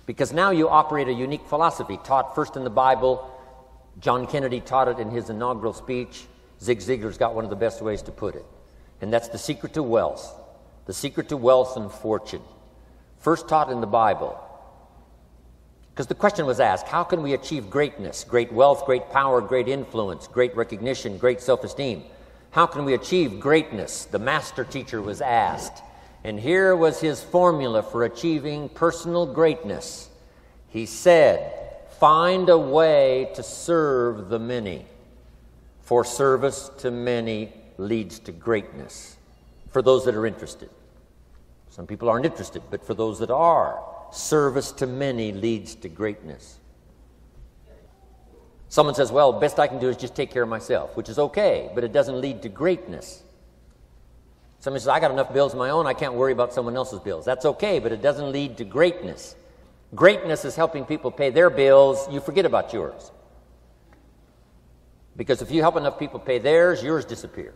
Because now you operate a unique philosophy taught first in the Bible. John Kennedy taught it in his inaugural speech. Zig Ziglar's got one of the best ways to put it. And that's the secret to wealth. The secret to wealth and fortune. First taught in the Bible. Because the question was asked, how can we achieve greatness, great wealth, great power, great influence, great recognition, great self-esteem? How can we achieve greatness? The master teacher was asked. And here was his formula for achieving personal greatness. He said, find a way to serve the many, for service to many leads to greatness. For those that are interested. Some people aren't interested, but for those that are, service to many leads to greatness. Someone says, well, best I can do is just take care of myself, which is okay, but it doesn't lead to greatness. Somebody says, I got enough bills of my own, I can't worry about someone else's bills. That's okay, but it doesn't lead to greatness. Greatness is helping people pay their bills. You forget about yours. Because if you help enough people pay theirs, yours disappear.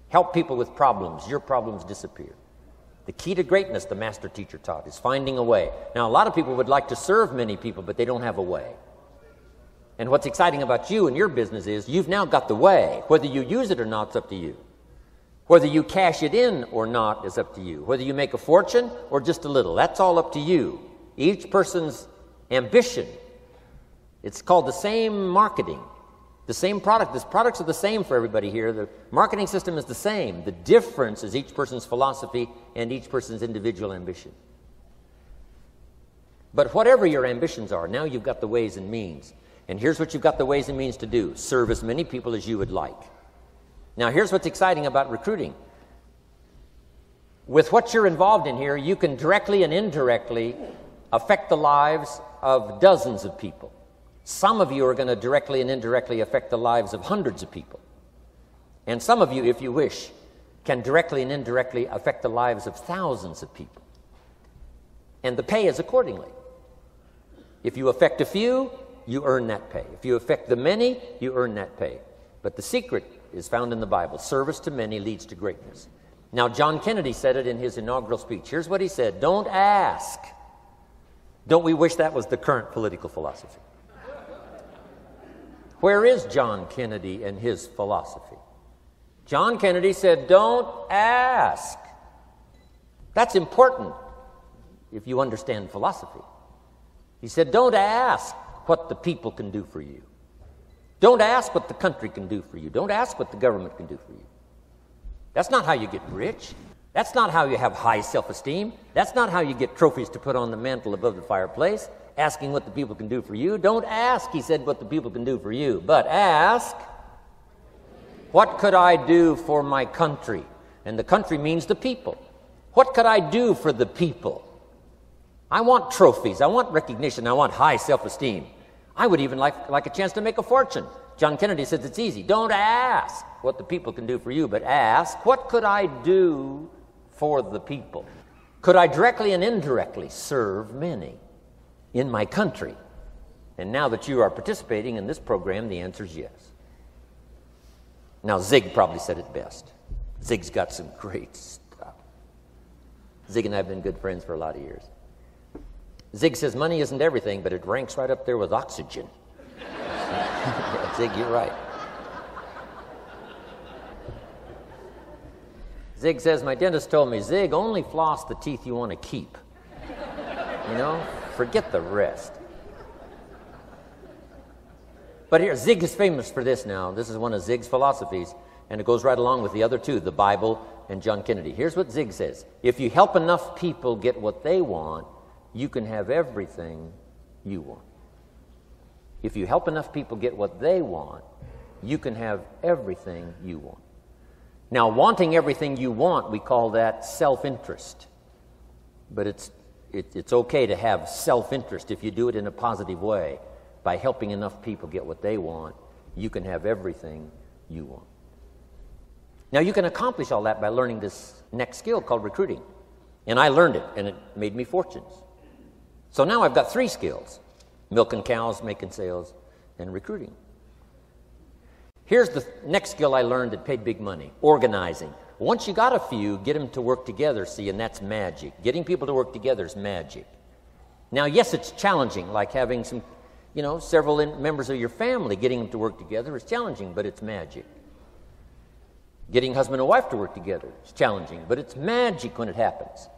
Help people with problems, your problems disappear. The key to greatness, the master teacher taught, is finding a way. Now, a lot of people would like to serve many people, but they don't have a way. And what's exciting about you and your business is you've now got the way. Whether you use it or not, it's up to you. Whether you cash it in or not is up to you. Whether you make a fortune or just a little, that's all up to you. Each person's ambition, it's called the same marketing, the same product. The products are the same for everybody here. The marketing system is the same. The difference is each person's philosophy and each person's individual ambition. But whatever your ambitions are, now you've got the ways and means. And here's what you've got the ways and means to do. Serve as many people as you would like. Now, here's what's exciting about recruiting. With what you're involved in here, you can directly and indirectly affect the lives of dozens of people. Some of you are going to directly and indirectly affect the lives of hundreds of people. And some of you, if you wish, can directly and indirectly affect the lives of thousands of people. And the pay is accordingly. If you affect a few, you earn that pay. If you affect the many, you earn that pay. But the secret is found in the Bible. Service to many leads to greatness. Now, John Kennedy said it in his inaugural speech. Here's what he said: don't ask. Don't we wish that was the current political philosophy? Where is John Kennedy and his philosophy? John Kennedy said, don't ask. That's important if you understand philosophy. He said, don't ask what the people can do for you. Don't ask what the country can do for you. Don't ask what the government can do for you. That's not how you get rich. That's not how you have high self-esteem. That's not how you get trophies to put on the mantle above the fireplace, asking what the people can do for you. Don't ask, he said, what the people can do for you, but ask, what could I do for my country? And the country means the people. What could I do for the people? I want trophies. I want recognition. I want high self-esteem. I would even like a chance to make a fortune. John Kennedy says it's easy. Don't ask what the people can do for you, but ask, what could I do for the people? Could I directly and indirectly serve many in my country? And now that you are participating in this program, the answer is yes. Now, Zig probably said it best. Zig's got some great stuff. Zig and I have been good friends for a lot of years. Zig says money isn't everything, but it ranks right up there with oxygen. Zig, you're right. Zig says, my dentist told me, Zig, only floss the teeth you want to keep. You know, forget the rest. But here, Zig is famous for this now. This is one of Zig's philosophies, and it goes right along with the other two, the Bible and John Kennedy. Here's what Zig says: if you help enough people get what they want, you can have everything you want. If you help enough people get what they want, you can have everything you want. Now, wanting everything you want, we call that self-interest. But it's okay to have self-interest if you do it in a positive way. By helping enough people get what they want, you can have everything you want. Now, you can accomplish all that by learning this next skill called recruiting. And I learned it, and it made me fortunes. So now I've got 3 skills: milking cows, making sales, and recruiting. Here's the next skill I learned that paid big money: organizing. Once you got a few, get them to work together, see, and that's magic. Getting people to work together is magic. Now, yes, it's challenging, like having several members of your family. Getting them to work together is challenging, but it's magic. Getting husband and wife to work together is challenging, but it's magic when it happens.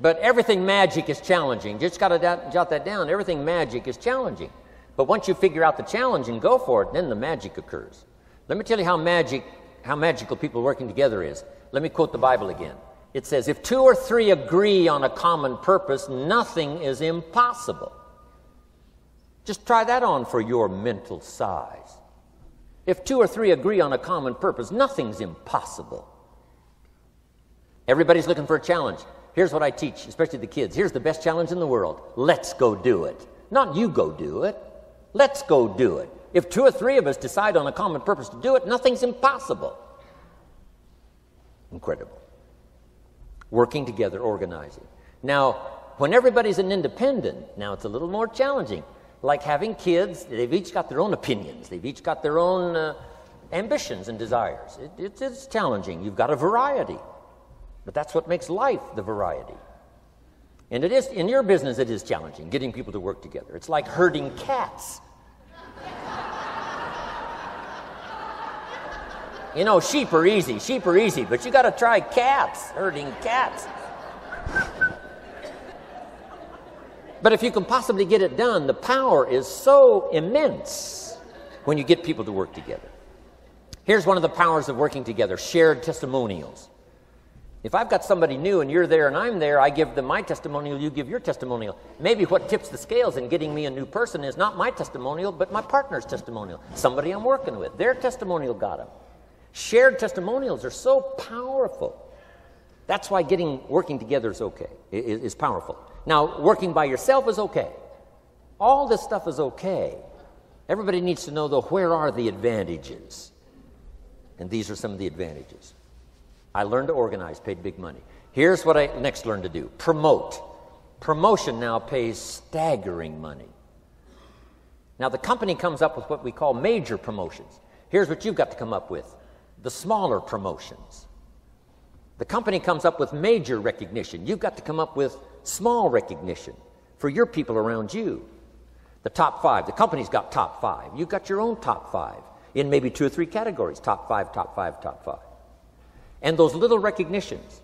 But everything magic is challenging. Just got to jot that down. Everything magic is challenging. But once you figure out the challenge and go for it, then the magic occurs. Let me tell you how magical people working together is. Let me quote the Bible again. It says, if 2 or 3 agree on a common purpose, nothing is impossible. Just try that on for your mental size. If 2 or 3 agree on a common purpose, nothing's impossible. Everybody's looking for a challenge. Here's what I teach, especially the kids. Here's the best challenge in the world. Let's go do it. Not you go do it. Let's go do it. If 2 or 3 of us decide on a common purpose to do it, nothing's impossible. Incredible. Working together, organizing. Now, when everybody's an independent, now it's a little more challenging. Like having kids, they've each got their own opinions. They've each got their own ambitions and desires. It's challenging. You've got a variety. But that's what makes life the variety. And it is, in your business, it is challenging, getting people to work together. It's like herding cats. You know, sheep are easy, but you got to try cats, herding cats. But if you can possibly get it done, the power is so immense when you get people to work together. Here's one of the powers of working together, shared testimonials. If I've got somebody new and you're there and I'm there, I give them my testimonial, you give your testimonial. Maybe what tips the scales in getting me a new person is not my testimonial, but my partner's testimonial. Somebody I'm working with, their testimonial got them. Shared testimonials are so powerful. That's why working together is okay, is powerful. Now, working by yourself is okay. All this stuff is okay. Everybody needs to know, though, where are the advantages? And these are some of the advantages. I learned to organize, paid big money. Here's what I next learned to do. Promote. Promotion now pays staggering money. Now, the company comes up with what we call major promotions. Here's what you've got to come up with. The smaller promotions. The company comes up with major recognition. You've got to come up with small recognition for your people around you. The top 5. The company's got top 5. You've got your own top 5 in maybe 2 or 3 categories. Top 5, top 5, top 5. And those little recognitions,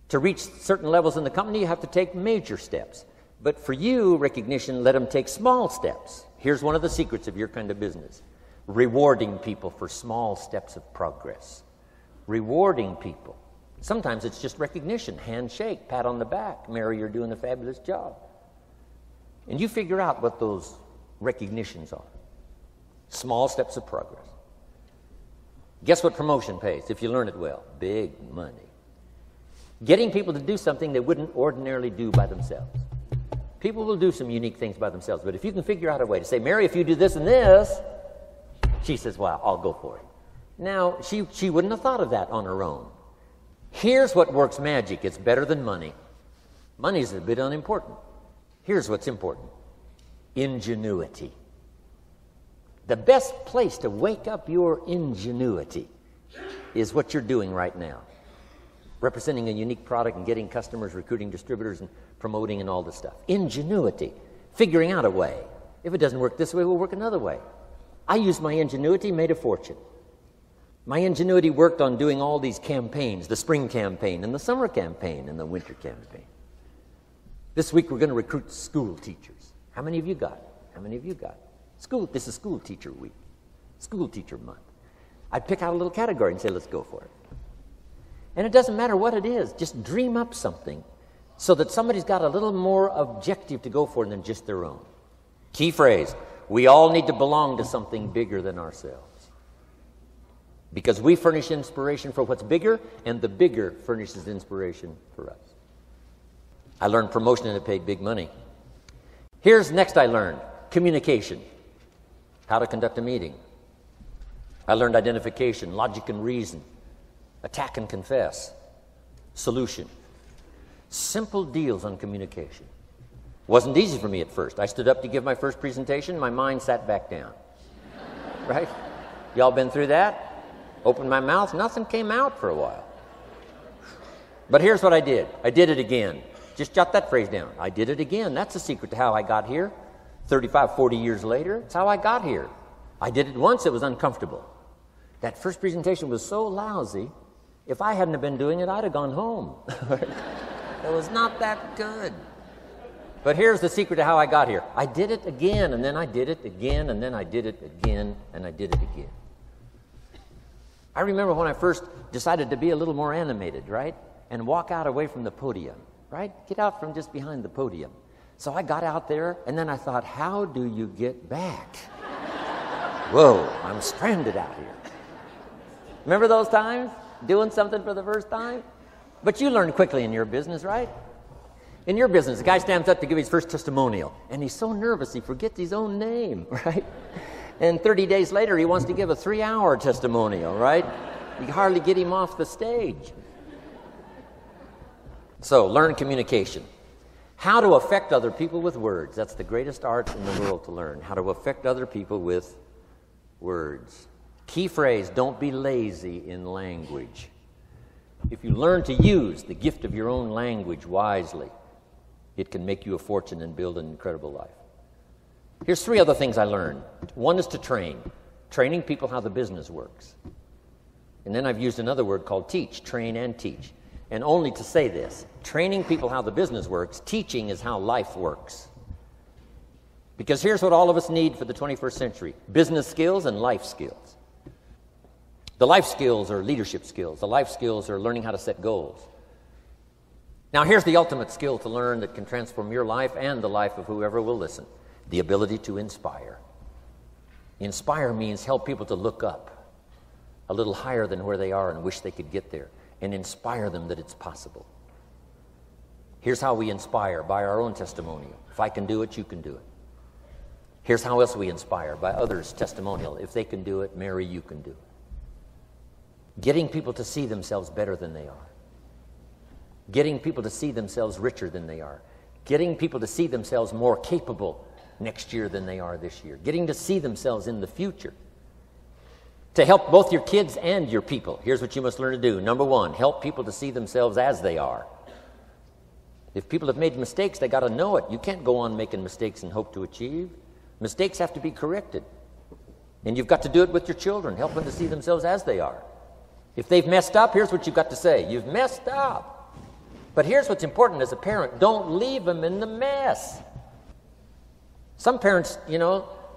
to reach certain levels in the company, you have to take major steps. But for you, recognition, let them take small steps. Here's one of the secrets of your kind of business. Rewarding people for small steps of progress. Rewarding people. Sometimes it's just recognition, handshake, pat on the back. Mary, you're doing a fabulous job. And you figure out what those recognitions are. Small steps of progress. Guess what promotion pays if you learn it well? Big money. Getting people to do something they wouldn't ordinarily do by themselves. People will do some unique things by themselves, but if you can figure out a way to say, Mary, if you do this and this, she says, well, I'll go for it. Now, she wouldn't have thought of that on her own. Here's what works magic. It's better than money. Money's a bit unimportant. Here's what's important. Ingenuity. The best place to wake up your ingenuity is what you're doing right now. Representing a unique product and getting customers, recruiting distributors, and promoting and all this stuff. Ingenuity. Figuring out a way. If it doesn't work this way, we'll work another way. I used my ingenuity, made a fortune. My ingenuity worked on doing all these campaigns, the spring campaign and the summer campaign and the winter campaign. This week we're going to recruit school teachers. How many of you got it? How many of you got it? This is school teacher week, school teacher month. I'd pick out a little category and say, let's go for it. And it doesn't matter what it is, just dream up something so that somebody's got a little more objective to go for than just their own. Key phrase, we all need to belong to something bigger than ourselves. Because we furnish inspiration for what's bigger, and the bigger furnishes inspiration for us. I learned promotion and it paid big money. Here's next I learned, communication. How to conduct a meeting. I learned identification, logic and reason, attack and confess, solution. Simple deals on communication. Wasn't easy for me at first. I stood up to give my first presentation, my mind sat back down. Right? Y'all been through that? Opened my mouth, nothing came out for a while. But here's what I did. I did it again. Just jot that phrase down. I did it again. That's the secret to how I got here. 35, 40 years later, it's how I got here. I did it once, it was uncomfortable. That first presentation was so lousy, if I hadn't have been doing it, I'd have gone home. It was not that good. But here's the secret to how I got here. I did it again, and then I did it again, and then I did it again, and I did it again. I remember when I first decided to be a little more animated, right? And walk out away from the podium, right? Get out from just behind the podium. So I got out there, and then I thought, how do you get back? Whoa, I'm stranded out here. Remember those times? Doing something for the first time? But you learn quickly in your business, right? In your business, the guy stands up to give his first testimonial, and he's so nervous he forgets his own name, right? And 30 days later, he wants to give a 3-hour testimonial, right? You hardly get him off the stage. So, learn communication. How to affect other people with words. That's the greatest art in the world to learn. How to affect other people with words. Key phrase, don't be lazy in language. If you learn to use the gift of your own language wisely, it can make you a fortune and build an incredible life. Here's 3 other things I learned. One is to train. Training people how the business works. And then I've used another word called teach, train and teach. And only to say this, training people how the business works, teaching is how life works. Because here's what all of us need for the 21st century: business skills and life skills. The life skills are leadership skills. The life skills are learning how to set goals. Now here's the ultimate skill to learn that can transform your life and the life of whoever will listen: the ability to inspire. Inspire means help people to look up a little higher than where they are and wish they could get there, and inspire them that it's possible. Here's how we inspire: by our own testimonial. If I can do it, you can do it. Here's how else we inspire: by others' testimonial. If they can do it, Mary, you can do it. Getting people to see themselves better than they are. Getting people to see themselves richer than they are. Getting people to see themselves more capable next year than they are this year. Getting to see themselves in the future. To help both your kids and your people, here's what you must learn to do. Number 1, help people to see themselves as they are. If people have made mistakes, they got to know it. You can't go on making mistakes and hope to achieve. Mistakes have to be corrected. And you've got to do it with your children. Help them to see themselves as they are. If they've messed up, here's what you've got to say: you've messed up. But here's what's important as a parent: don't leave them in the mess. Some parents,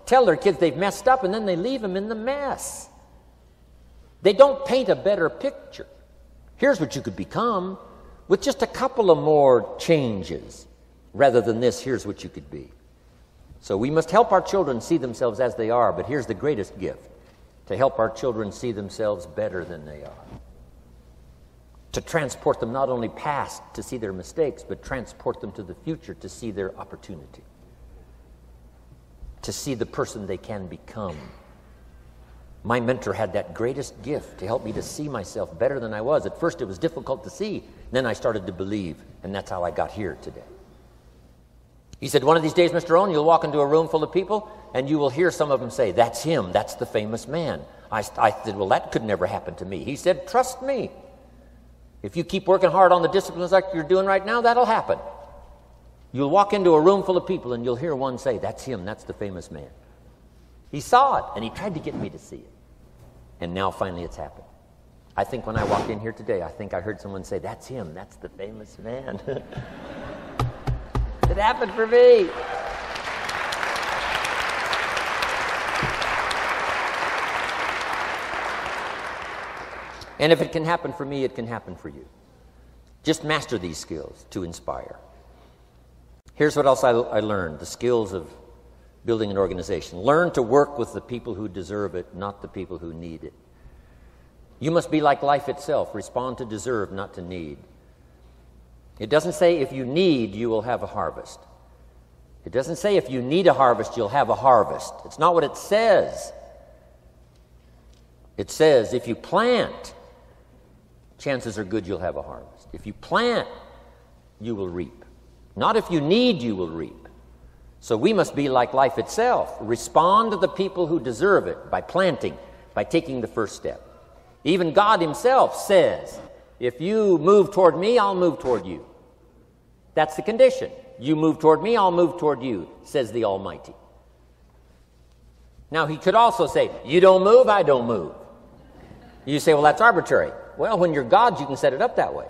tell their kids they've messed up and then they leave them in the mess. They don't paint a better picture. Here's what you could become with just a couple of more changes. Rather than this, here's what you could be. So we must help our children see themselves as they are, but here's the greatest gift: to help our children see themselves better than they are. To transport them not only past to see their mistakes, but transport them to the future to see their opportunity. To see the person they can become. My mentor had that greatest gift to help me to see myself better than I was. At first it was difficult to see. Then I started to believe, and that's how I got here today. He said, one of these days, Mr. Rohn, you'll walk into a room full of people, and you will hear some of them say, that's him, that's the famous man. I said, well, that could never happen to me. He said, trust me. If you keep working hard on the disciplines like you're doing right now, that'll happen. You'll walk into a room full of people, and you'll hear one say, that's him, that's the famous man. He saw it, and he tried to get me to see it. And now finally it's happened. I think when I walked in here today, I think I heard someone say, that's him, that's the famous man. It happened for me. And if it can happen for me, it can happen for you. Just master these skills to inspire. Here's what else I learned: the skills of building an organization. Learn to work with the people who deserve it, not the people who need it. You must be like life itself. Respond to deserve, not to need. It doesn't say if you need, you will have a harvest. It doesn't say if you need a harvest, you'll have a harvest. It's not what it says. It says if you plant, chances are good you'll have a harvest. If you plant, you will reap. Not if you need, you will reap. So we must be like life itself. Respond to the people who deserve it by planting, by taking the first step. Even God himself says, if you move toward me, I'll move toward you. That's the condition. You move toward me, I'll move toward you, says the Almighty. Now, he could also say, you don't move, I don't move. You say, well, that's arbitrary. Well, when you're God, you can set it up that way.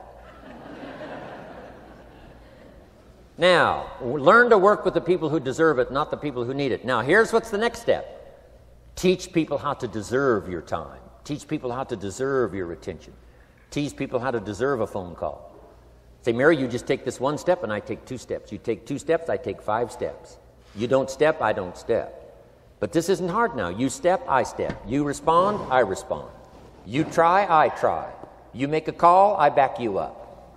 Now, learn to work with the people who deserve it, not the people who need it. Now, here's what's the next step. Teach people how to deserve your time. Teach people how to deserve your attention. Teach people how to deserve a phone call. Say, Mary, you just take this one step and I take 2 steps. You take 2 steps, I take 5 steps. You don't step, I don't step. But this isn't hard now. You step, I step. You respond, I respond. You try, I try. You make a call, I back you up.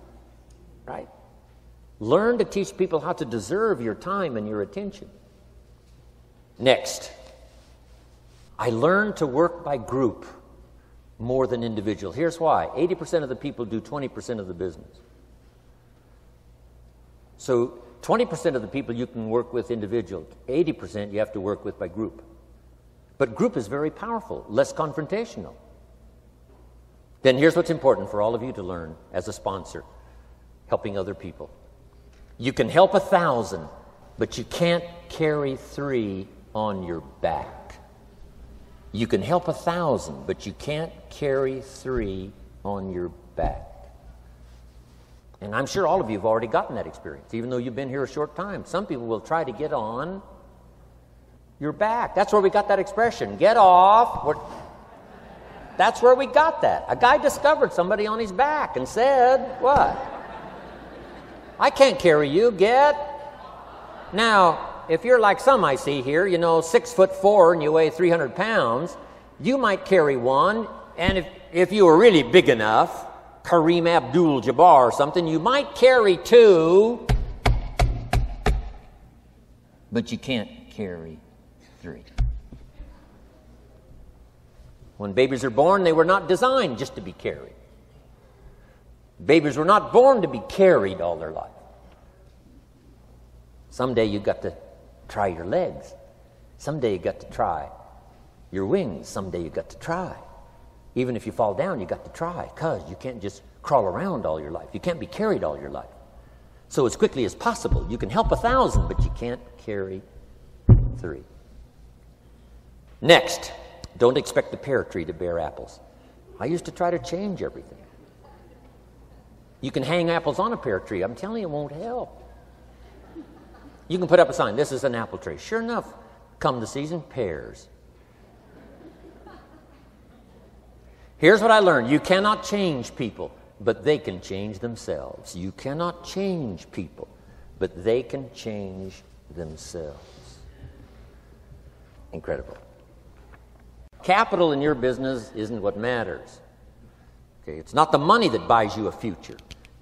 Right? Learn to teach people how to deserve your time and your attention. Next, I learned to work by group more than individual. Here's why. 80% of the people do 20% of the business. So 20% of the people you can work with individual. 80% you have to work with by group. But group is very powerful, less confrontational. Then here's what's important for all of you to learn as a sponsor, helping other people. You can help 1,000, but you can't carry 3 on your back. You can help 1,000, but you can't carry 3 on your back. And I'm sure all of you have already gotten that experience, even though you've been here a short time. Some people will try to get on your back. That's where we got that expression, get off. That's where we got that. A guy discovered somebody on his back and said, what? I can't carry you, get. Now, if you're like some I see here, 6'4" and you weigh 300 pounds, you might carry one, and if you were really big enough, Kareem Abdul-Jabbar or something, you might carry 2, but you can't carry 3. When babies are born, they were not designed just to be carried. Babies were not born to be carried all their life. Someday you got to try your legs. Someday you got to try your wings. Someday you got to try. Even if you fall down, you got to try, because you can't just crawl around all your life. You can't be carried all your life. So as quickly as possible, you can help 1,000, but you can't carry 3. Next, don't expect the pear tree to bear apples. I used to try to change everything. You can hang apples on a pear tree. I'm telling you, it won't help. You can put up a sign, this is an apple tree. Sure enough, come the season, pears. Here's what I learned. You cannot change people, but they can change themselves. You cannot change people, but they can change themselves. Incredible. Capital in your business isn't what matters. Okay, it's not the money that buys you a future.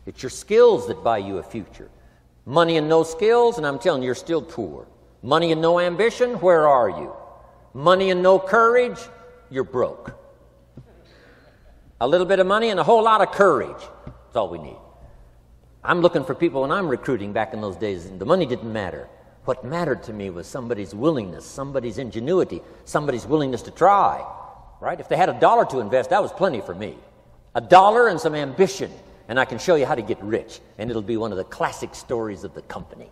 It's your skills that buy you a future. Money and no skills, and I'm telling you, you're still poor. Money and no ambition, where are you? Money and no courage, you're broke. A little bit of money and a whole lot of courage. That's all we need. I'm looking for people when I'm recruiting back in those days, and the money didn't matter. What mattered to me was somebody's willingness, somebody's ingenuity, somebody's willingness to try. Right? If they had $1 to invest, that was plenty for me. $1 and some ambition, and I can show you how to get rich, and it'll be one of the classic stories of the company.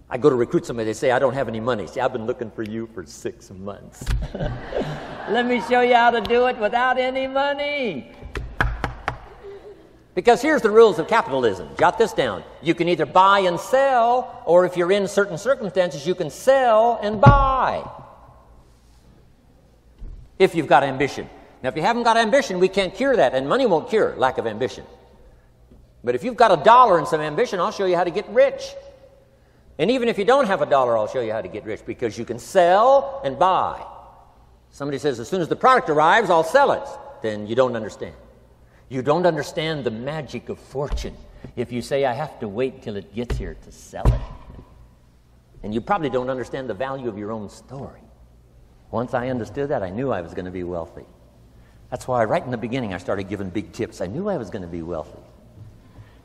I go to recruit somebody, they say, I don't have any money. See, I've been looking for you for 6 months. Let me show you how to do it without any money. Because here's the rules of capitalism. Jot this down. You can either buy and sell, or if you're in certain circumstances, you can sell and buy. If you've got ambition. Now, if you haven't got ambition, we can't cure that, and money won't cure lack of ambition. But if you've got $1 and some ambition, I'll show you how to get rich. And even if you don't have $1, I'll show you how to get rich, because you can sell and buy. Somebody says, as soon as the product arrives, I'll sell it. Then you don't understand. You don't understand the magic of fortune if you say, I have to wait till it gets here to sell it. And you probably don't understand the value of your own story. Once I understood that, I knew I was going to be wealthy. That's why right in the beginning I started giving big tips. I knew I was going to be wealthy.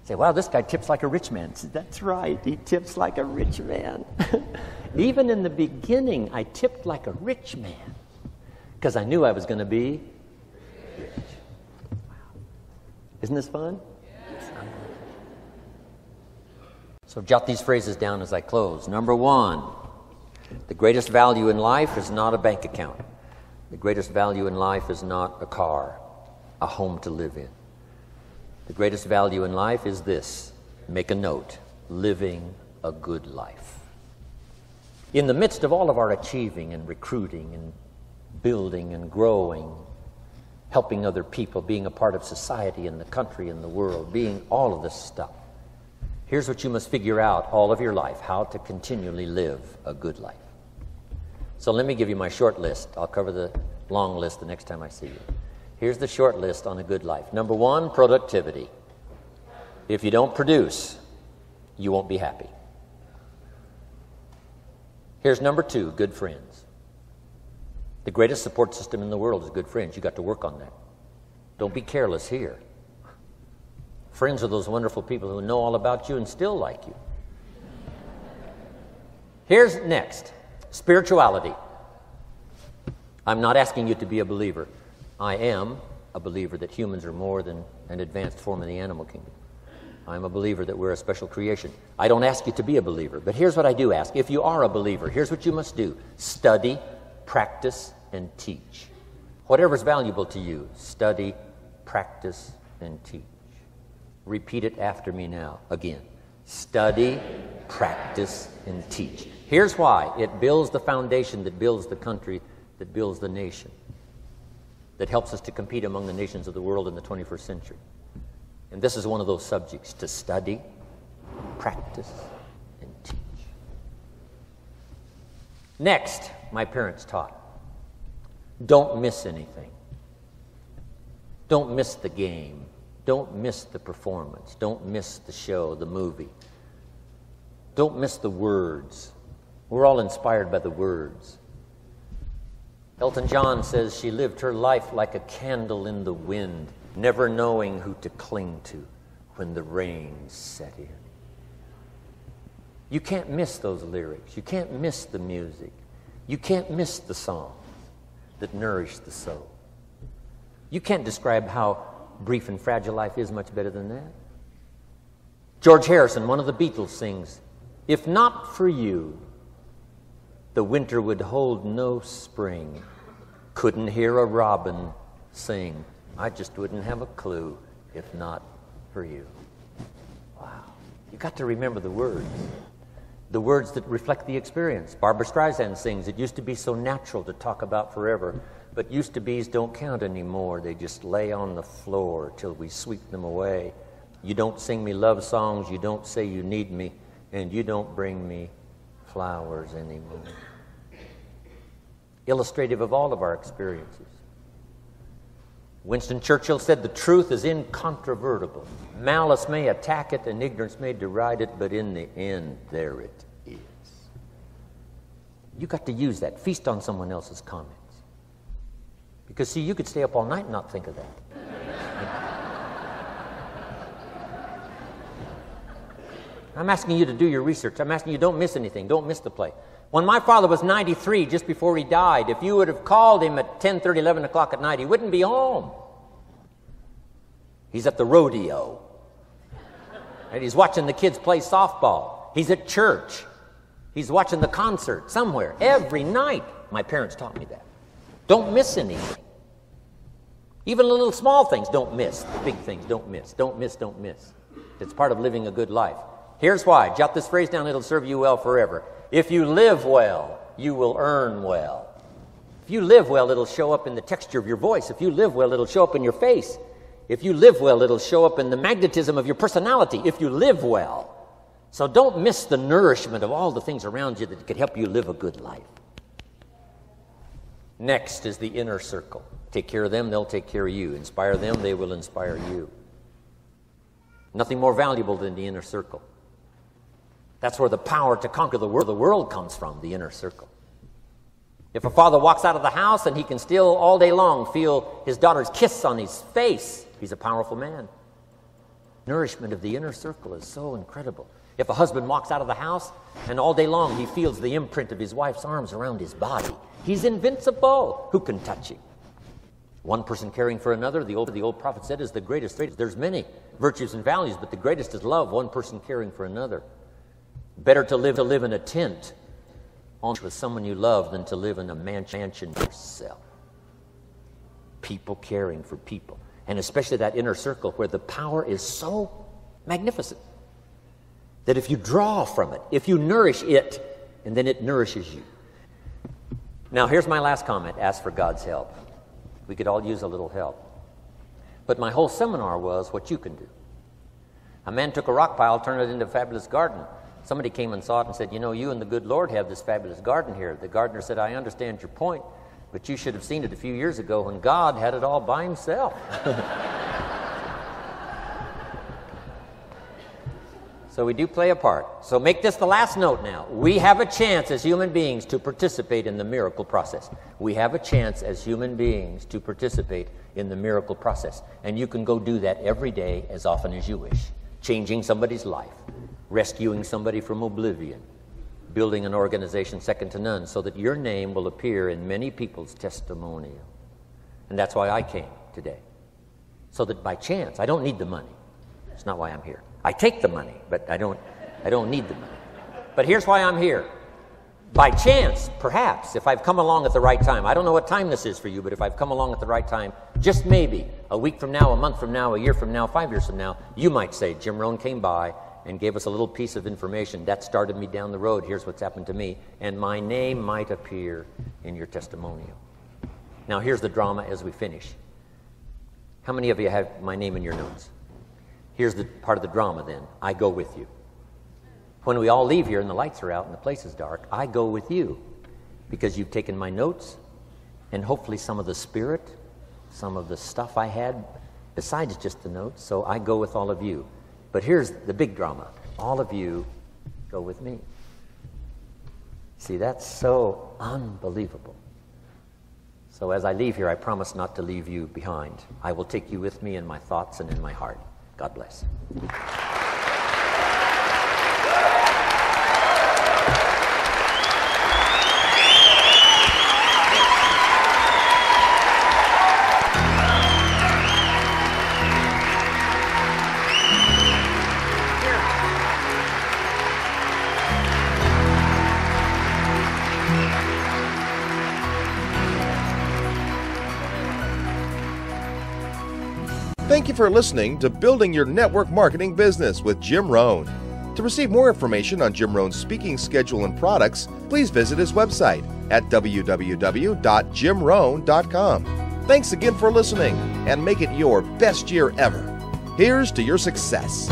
Say, wow, this guy tips like a rich man. Say, that's right, he tips like a rich man. Even in the beginning, I tipped like a rich man because I knew I was going to be rich. Wow. Isn't this fun? Yes. So jot these phrases down as I close. Number 1, the greatest value in life is not a bank account. The greatest value in life is not a car, a home to live in. The greatest value in life is this. Make a note. Living a good life. In the midst of all of our achieving and recruiting and building and growing, helping other people, being a part of society and the country and the world, being all of this stuff, here's what you must figure out all of your life, how to continually live a good life. So let me give you my short list. I'll cover the long list the next time I see you. Here's the short list on a good life. Number 1, productivity. If you don't produce, you won't be happy. Here's number 2, good friends. The greatest support system in the world is good friends. You got to work on that. Don't be careless here. Friends are those wonderful people who know all about you and still like you. Here's next, spirituality. I'm not asking you to be a believer. I am, a believer that humans are more than an advanced form of the animal kingdom. I'm a believer that we're a special creation. I don't ask you to be a believer, but here's what I do ask. If you are a believer, here's what you must do. Study, practice, and teach. Whatever's valuable to you, study, practice, and teach. Repeat it after me now, again. Study, practice, and teach. Here's why. It builds the foundation that builds the country, that builds the nation, that helps us to compete among the nations of the world in the 21st century. And this is one of those subjects, to study, practice, and teach. Next, my parents taught, don't miss anything. Don't miss the game. Don't miss the performance. Don't miss the show, the movie. Don't miss the words. We're all inspired by the words. Elton John says she lived her life like a candle in the wind, never knowing who to cling to when the rain set in. You can't miss those lyrics. You can't miss the music. You can't miss the songs that nourish the soul. You can't describe how brief and fragile life is much better than that. George Harrison, one of the Beatles, sings, "If not for you, the winter would hold no spring. Couldn't hear a robin sing. I just wouldn't have a clue if not for you." Wow. You got to remember the words that reflect the experience. Barbra Streisand sings, "It used to be so natural to talk about forever, but used to be's don't count anymore. They just lay on the floor till we sweep them away. You don't sing me love songs, you don't say you need me, and you don't bring me flowers anymore." Illustrative of all of our experiences. Winston Churchill said, "The truth is incontrovertible. Malice may attack it and ignorance may deride it, but in the end, there it is." You got to use that. Feast on someone else's comments. Because, see, you could stay up all night and not think of that. I'm asking you to do your research. I'm asking you, don't miss anything. Don't miss the play. When my father was 93, just before he died, if you would have called him at 10:30, 11 o'clock at night, he wouldn't be home. He's at the rodeo. And he's watching the kids play softball. He's at church. He's watching the concert somewhere. Every night. My parents taught me that. Don't miss anything. Even the little small things, don't miss. The big things, don't miss. Don't miss, don't miss. It's part of living a good life. Here's why. Jot this phrase down. It'll serve you well forever. If you live well, you will earn well. If you live well, it'll show up in the texture of your voice. If you live well, it'll show up in your face. If you live well, it'll show up in the magnetism of your personality. If you live well. So don't miss the nourishment of all the things around you that could help you live a good life. Next is the inner circle. Take care of them, they'll take care of you. Inspire them, they will inspire you. Nothing more valuable than the inner circle. That's where the power to conquer the world comes from, the inner circle. If a father walks out of the house and he can still all day long feel his daughter's kiss on his face, he's a powerful man. Nourishment of the inner circle is so incredible. If a husband walks out of the house and all day long he feels the imprint of his wife's arms around his body, he's invincible. Who can touch him? One person caring for another, the old prophet said, is the greatest. There's many virtues and values, but the greatest is love, one person caring for another. Better to live in a tent with someone you love than to live in a mansion yourself. People caring for people. And especially that inner circle where the power is so magnificent that if you draw from it, if you nourish it, and then it nourishes you. Now, here's my last comment. Ask for God's help. We could all use a little help. But my whole seminar was what you can do. A man took a rock pile, turned it into a fabulous garden. Somebody came and saw it and said, "You know, you and the good Lord have this fabulous garden here." The gardener said, "I understand your point, but you should have seen it a few years ago when God had it all by himself." So we do play a part. So make this the last note now. We have a chance as human beings to participate in the miracle process. We have a chance as human beings to participate in the miracle process. And you can go do that every day as often as you wish. Changing somebody's life. Rescuing somebody from oblivion, building an organization second to none so that your name will appear in many people's testimonial. And that's why I came today. so that by chance, I don't need the money. It's not why I'm here. I take the money, but I don't need the money. But here's why I'm here. By chance, perhaps, if I've come along at the right time, I don't know what time this is for you, but if I've come along at the right time, just maybe, a week from now, a month from now, a year from now, 5 years from now, you might say, Jim Rohn came by and gave us a little piece of information. That started me down the road. Here's what's happened to me. And my name might appear in your testimonial. Now, here's the drama as we finish. How many of you have my name in your notes? Here's the part of the drama then. I go with you. When we all leave here and the lights are out and the place is dark, I go with you because you've taken my notes and hopefully some of the spirit, some of the stuff I had besides just the notes. So I go with all of you. But here's the big drama. All of you go with me. See, that's so unbelievable. So as I leave here, I promise not to leave you behind. I will take you with me in my thoughts and in my heart. God bless. Thank you for listening to Building Your Network Marketing Business with Jim Rohn. To receive more information on Jim Rohn's speaking schedule and products, please visit his website at www.jimrohn.com. Thanks again for listening, and make it your best year ever. Here's to your success.